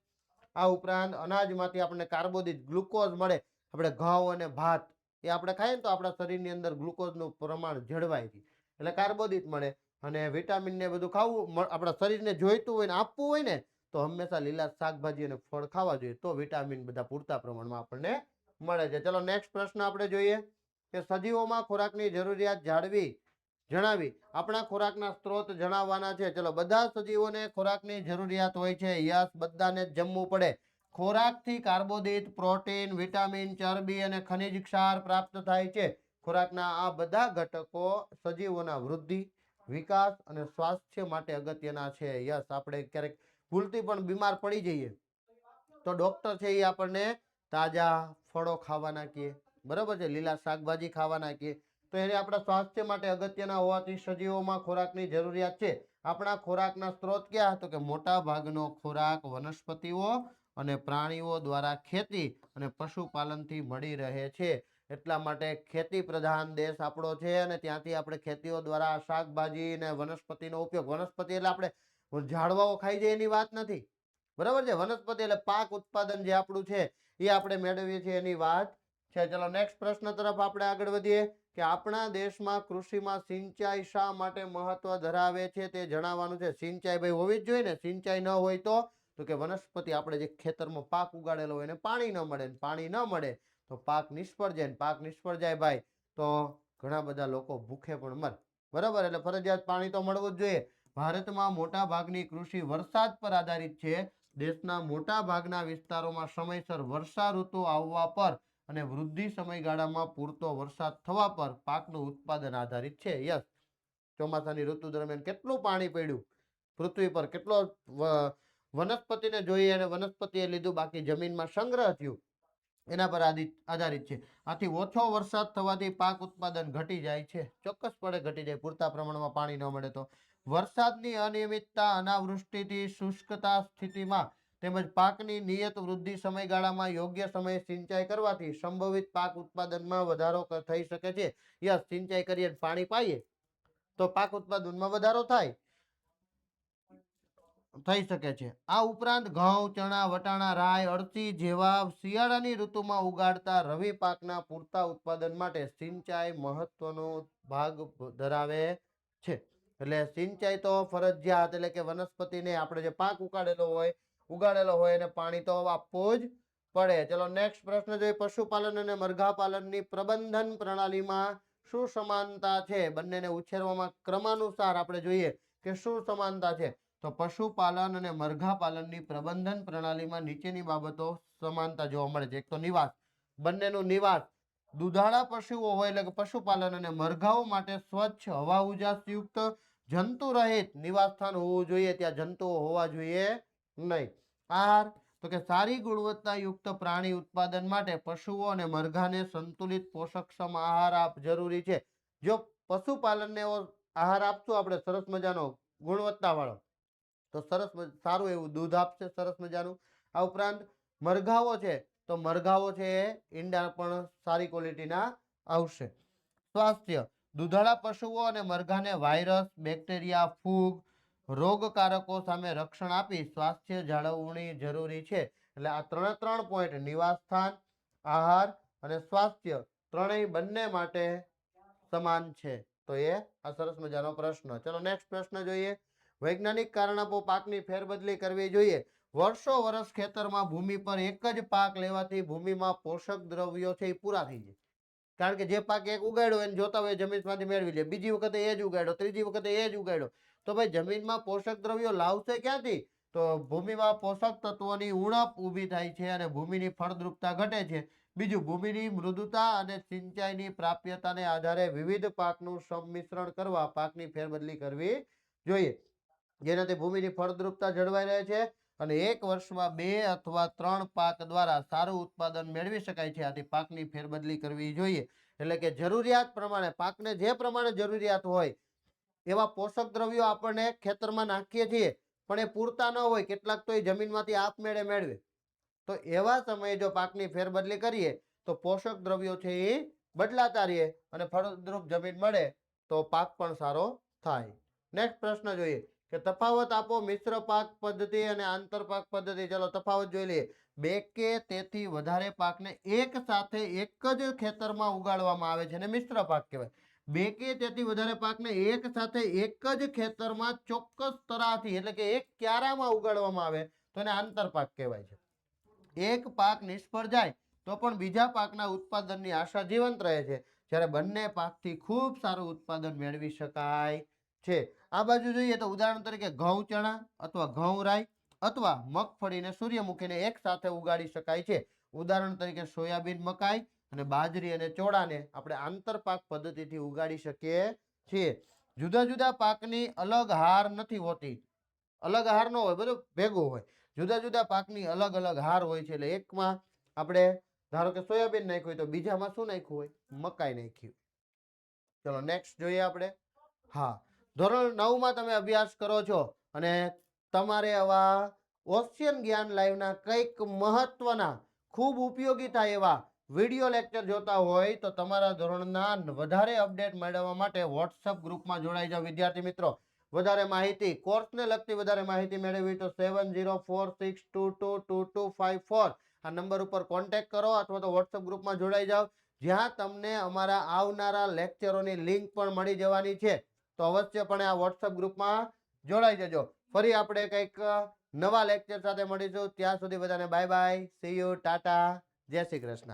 આ ઉપરાંત અનાજમાંથી આપણને કાર્બોદિત, ગ્લુકોઝ મળે. આપણે ઘઉં અને ભાત એ આપણે ખાઈએ ને તો આપણા શરીરની અંદર ગ્લુકોઝનું પ્રમાણ જળવાય છે, એટલે કાર્બોદિત મળે. અને વિટામિન ને બધું ખાવું, આપણા શરીરને જોઈતું હોય ને આપવું હોય ને, તો હંમેશા લીલા શાકભાજી અને ફળ ખાવા જોઈએ, તો વિટામિન બધા પૂરતા પ્રમાણમાં આપણને મળે છે. ચલો નેક્સ્ટ પ્રશ્ન આપણે જોઈએ કે સજીવોમાં ખોરાકની જરૂરિયાત જણાવી. આપણા ખોરાકના સ્ત્રોત જણાવવાના છે. ચલો, બધા સજીવોને ખોરાકની જરૂરિયાત હોય છે. યસ, બધાને જ જમવું પડે. ખોરાકથી કાર્બોદિત, પ્રોટીન, વિટામિન, ચરબી અને ખનિજ ક્ષાર પ્રાપ્ત થાય છે. ખોરાકના આ બધા ઘટકો સજીવોના વૃદ્ધિ, વિકાસ અને સ્વાસ્થ્ય માટે અગત્યના છે. યસ, આપણે ક્યારેક ભૂલથી પણ બીમાર પડી જઈએ તો ડોક્ટર છે એ આપણને તાજા ફળો ખાવાના કહે, બરોબર છે, લીલા શાકભાજી ખાવાના કહે. તો એને આપણા સ્વાસ્થ્ય માટે અગત્યના હોવાથી સજીવોમાં ખોરાકની જરૂરિયાત છે. આપણા ખોરાકના સ્ત્રોત ક્યાં? તો કે મોટા ભાગનો ખોરાક વનસ્પતિઓ અને પ્રાણીઓ દ્વારા ખેતી અને પશુપાલનથી મળી રહે છે. એટલા માટે ખેતી પ્રધાન દેશ આપણો છે, અને ત્યાંથી આપણે ખેતીઓ દ્વારા શાકભાજી અને વનસ્પતિનો ઉપયોગ, વનસ્પતિ એટલે આપણે ઝાડવાઓ ખાઈ જાય એની વાત નથી, બરાબર છે. વનસ્પતિ એટલે પાક ઉત્પાદન જે આપણું છે એ આપણે મેળવીએ છીએ એની વાત છે. ચલો નેક્સ્ટ પ્રશ્ન તરફ આપણે આગળ વધીએ કે આપણા દેશમાં કૃષિમાં સિંચાઈ શા માટે મહત્વ ધરાવે છે તે જણાવવાનું છે. સિંચાઈ ભાઈ હોવી જ જોઈએ ને. સિંચાઈ ન હોય તો કે વનસ્પતિ, આપણે જે ખેતરમાં પાક ઉગાડેલો હોય એને પાણી ન મળે, પાણી ન મળે તો પાક નિષ્ફળ જાય, પાક નિષ્ફળ જાય ભાઈ તો ઘણા બધા લોકો ભૂખે પણ મરે, બરાબર. એટલે ફરજિયાત પાણી તો મળવું જ જોઈએ. ભારતમાં મોટા ભાગની કૃષિ વરસાદ પર આધારિત છે. દેશના મોટા ભાગના વિસ્તારોમાં સમયસર વર્ષા ઋતુ આવવા પર અને વૃદ્ધિ સમયગાળામાં પૂરતો વરસાદ થવા પર પાકનું ઉત્પાદન આધારિત છે. યસ, ચોમાસાની ઋતુ દરમિયાન કેટલું પાણી પડ્યું પૃથ્વી પર, કેટલો વનસ્પતિને જોઈએ અને વનસ્પતિએ લીધું, બાકી જમીનમાં સંગ્રહ થયું, એના પર આધારિત છે. આથી ઓછો વરસાદ થવાથી પાક ઉત્પાદન ઘટી જાય છે, ચોક્કસપણે ઘટી જાય, પૂરતા પ્રમાણમાં પાણી ન મળે તો. વરસાદની અનિયમિતતા, અનાવૃષ્ટિથી શુષ્કતા સ્થિતિમાં તેમજ પાકની નિયત વૃદ્ધિ સમયગાળામાં યોગ્ય સમયે સિંચાઈ કરવાથી સંભવિત પાક ઉત્પાદનમાં વધારો થઈ શકે છે. યસ, સિંચાઈ કરીએ, પાણી પાઈએ તો પાક ઉત્પાદનમાં વધારો થઈ શકે છે. આ ઉપરાંત ઘઉં, ચણા, વટાણા, રાય, અળસી જેવા શિયાળાની ઋતુમાં ઉગાડતા રવિ પાકના પૂરતા ઉત્પાદન માટે સિંચાઈ મહત્વનો ભાગ ધરાવે છે. એટલે સિંચાઈ તો ફરજિયાત, એટલે કે વનસ્પતિને આપણે જે પાક ઉગાડેલો હોય એને પાણી તો આપવું જ પડે. ચલો નેક્સ્ટ પ્રશ્ન જોઈએ. પશુપાલન અને મરઘા પાલનની પ્રબંધન પ્રણાલીમાં શું સમાનતા છે? બંનેને ઉછેરવામાં ક્રમાનુસાર આપણે જોઈએ કે શું સમાનતા છે. તો પશુપાલન અને મરઘા પાલનની પ્રબંધન પ્રણાલીમાં નીચેની બાબતો સમાનતા જોવા મળે છે. એક તો નિવાસ, બંનેનું નિવાસ. દુધાળા પશુઓ હોય એટલે કે પશુપાલન અને મરઘાઓ માટે સ્વચ્છ, હવા ઉજાસયુક્ત, જંતુ રહિત નિવાસ સ્થાન હોવું જોઈએ, ત્યાં જંતુઓ હોવા જોઈએ નહીં. આહાર, તો કે સારી ગુણવત્તાયુક્ત પ્રાણી ઉત્પાદન માટે પશુઓ અને મરઘાને સંતુલિત પોષકક્ષમ આહાર જરૂરી છે. જો પશુપાલનને આહાર આપશું આપણે સરસ મજાનો ગુણવત્તાવાળો, તો સારું એવું દૂધ આપશે, સરસ મજાનું. આ ઉપરાંત મરઘાઓ છે તો મરઘાઓ છે એ ઈંડા પણ સારી ક્વોલિટીના આવશે. સ્વાસ્થ્ય, દૂધાળા પશુઓ અને મરઘાને વાયરસ, બેક્ટેરિયા, ફૂગ, રોગકારકો સામે રક્ષણ આપી સ્વાસ્થ્ય જાળવણી જરૂરી છે. એટલે આ ત્રણ પોઈન્ટ નિવાસસ્થાન, આહાર અને સ્વાસ્થ્ય ત્રણેય બંને માટે સમાન છે. તો એ આ સરસ મજાનો પ્રશ્ન. ચલો નેક્સ્ટ પ્રશ્ન જોઈએ. વૈજ્ઞાનિક કારણ આપો પાકની ફેરબદલી કરવી જોઈએ. વર્ષો વર્ષ ખેતરમાં ભૂમિ પર એક જ પાક લેવાથી ભૂમિમાં પોષક દ્રવ્યો છે એ પૂરા થઈ જાય. કારણ કે જે પાક એક ઉગાડ્યો એને જોતા હોય જમીનમાંથી મેળવી લે, બીજી વખતે એ જ ઉગાડ્યો, ત્રીજી વખતે એ જ ઉગાડ્યો, તો ભાઈ જમીનમાં પોષક દ્રવ્યો લાવશે ક્યાંથી? તો ભૂમિમાં પોષક તત્વોની ઉણપ ઊભી થાય છે અને ભૂમિની ફળદ્રુપતા ઘટે છે. બીજું, ભૂમિની મૃદુતા અને સિંચાઈની પ્રાપ્યતાને આધારે વિવિધ પાકનું સંમિશ્રણ કરવા પાકની ફેરબદલી કરવી જોઈએ, જેનાથી ભૂમિની ફળદ્રુપતા જળવાઈ રહે છે અને એક વર્ષમાં 2 અથવા 3 પાક દ્વારા સારું ઉત્પાદન મેળવી શકાય છે. આથી પાકની ફેરબદલી કરવી જોઈએ. એટલે કે જરૂરિયાત પ્રમાણે પાકને જે પ્રમાણે જરૂરિયાત હોય એવા પોષક દ્રવ્યો આપણને ખેતરમાં નાખીએ છીએ, પણ એ પૂરતા ન હોય, કેટલાક તો એ જમીનમાંથી આપમેળે મેળવે. તો એવા સમયે જો પાકની ફેરબદલી કરીએ તો પોષક દ્રવ્યો છે એ બદલાતા રહે અને ફળદ્રુપ જમીન મળે તો પાક પણ સારો થાય. નેક્સ્ટ પ્રશ્ન જોઈએ કે તફાવત આપો મિશ્ર પાક પદ્ધતિ અને આંતર પાક પદ્ધતિ. ચલો તફાવત જોઈ લઈએ. 2 કે તેથી વધારે પાકને એક સાથે એક જ ખેતરમાં ઉગાડવામાં આવે છે અને મિશ્ર પાક કહેવાય. 2 કે તેથી વધારે પાકને એક સાથે એક જ ખેતરમાં ચોક્કસ તરાહથી એટલે કે એક ક્યારામાં ઉગાડવામાં આવે તો એને આંતર પાક કહેવાય છે. એક પાક નિષ્ફળ જાય તો પણ બીજા પાકના ઉત્પાદનની આશા જીવંત રહે છે, જ્યારે બંને પાકથી ખૂબ સારું ઉત્પાદન મેળવી શકાય છે. આ બાજુ જોઈએ તો ઉદાહરણ તરીકે ઘઉં ચણા અથવા ઘઉં રાઈ અથવા મગફળીને સૂર્યમુખીને એક સાથે ઉગાડી શકાય છે. ઉદાહરણ તરીકે સોયાબીન, મકાઈ અને બાજરી અને ચોળાને આપણે આંતર પાક પદ્ધતિથી ઉગાડી શકીએ છીએ. જુદા જુદા પાકની અલગ હાર નથી હોતી, અલગ હાર ન હોય, બધું ભેગું હોય. જુદા જુદા પાકની અલગ અલગ હાર હોય છે. એટલે એકમાં આપણે ધારો કે સોયાબીન નાખ્યું હોય તો બીજામાં શું નાખ્યું હોય? મકાઈ નાખી. ચલો નેક્સ્ટ જોઈએ આપણે. હા, ધોરણ 9 માં તમે અભ્યાસ કરો છો અને તમારે આવા ઓશિયન જ્ઞાન લાઈવના કંઈક મહત્વના ખૂબ ઉપયોગી થાય એવા વિડીયો લેક્ચર જોતા હોય તો તમારા ધોરણના વધારે અપડેટ મેળવવા માટે વોટ્સઅપ ગ્રુપમાં જોડાઈ જાઓ વિદ્યાર્થી મિત્રો. વધારે માહિતી, કોર્સને લગતી વધારે માહિતી મેળવવી તો 7046222254 આ નંબર ઉપર કોન્ટેક્ટ કરો અથવા તો વોટ્સઅપ ગ્રુપમાં જોડાઈ જાઓ, જ્યાં તમને અમારા આવનારા લેક્ચરોની લિંક પણ મળી જવાની છે. તો અવશ્યપણે આ વોટ્સઅપ ગ્રુપમાં જોડાઈ જજો. ફરી આપણે કંઈક નવા લેક્ચર સાથે મળીશું. ત્યાં સુધી બધાને bye bye, C you, Tata, જય શ્રી કૃષ્ણ.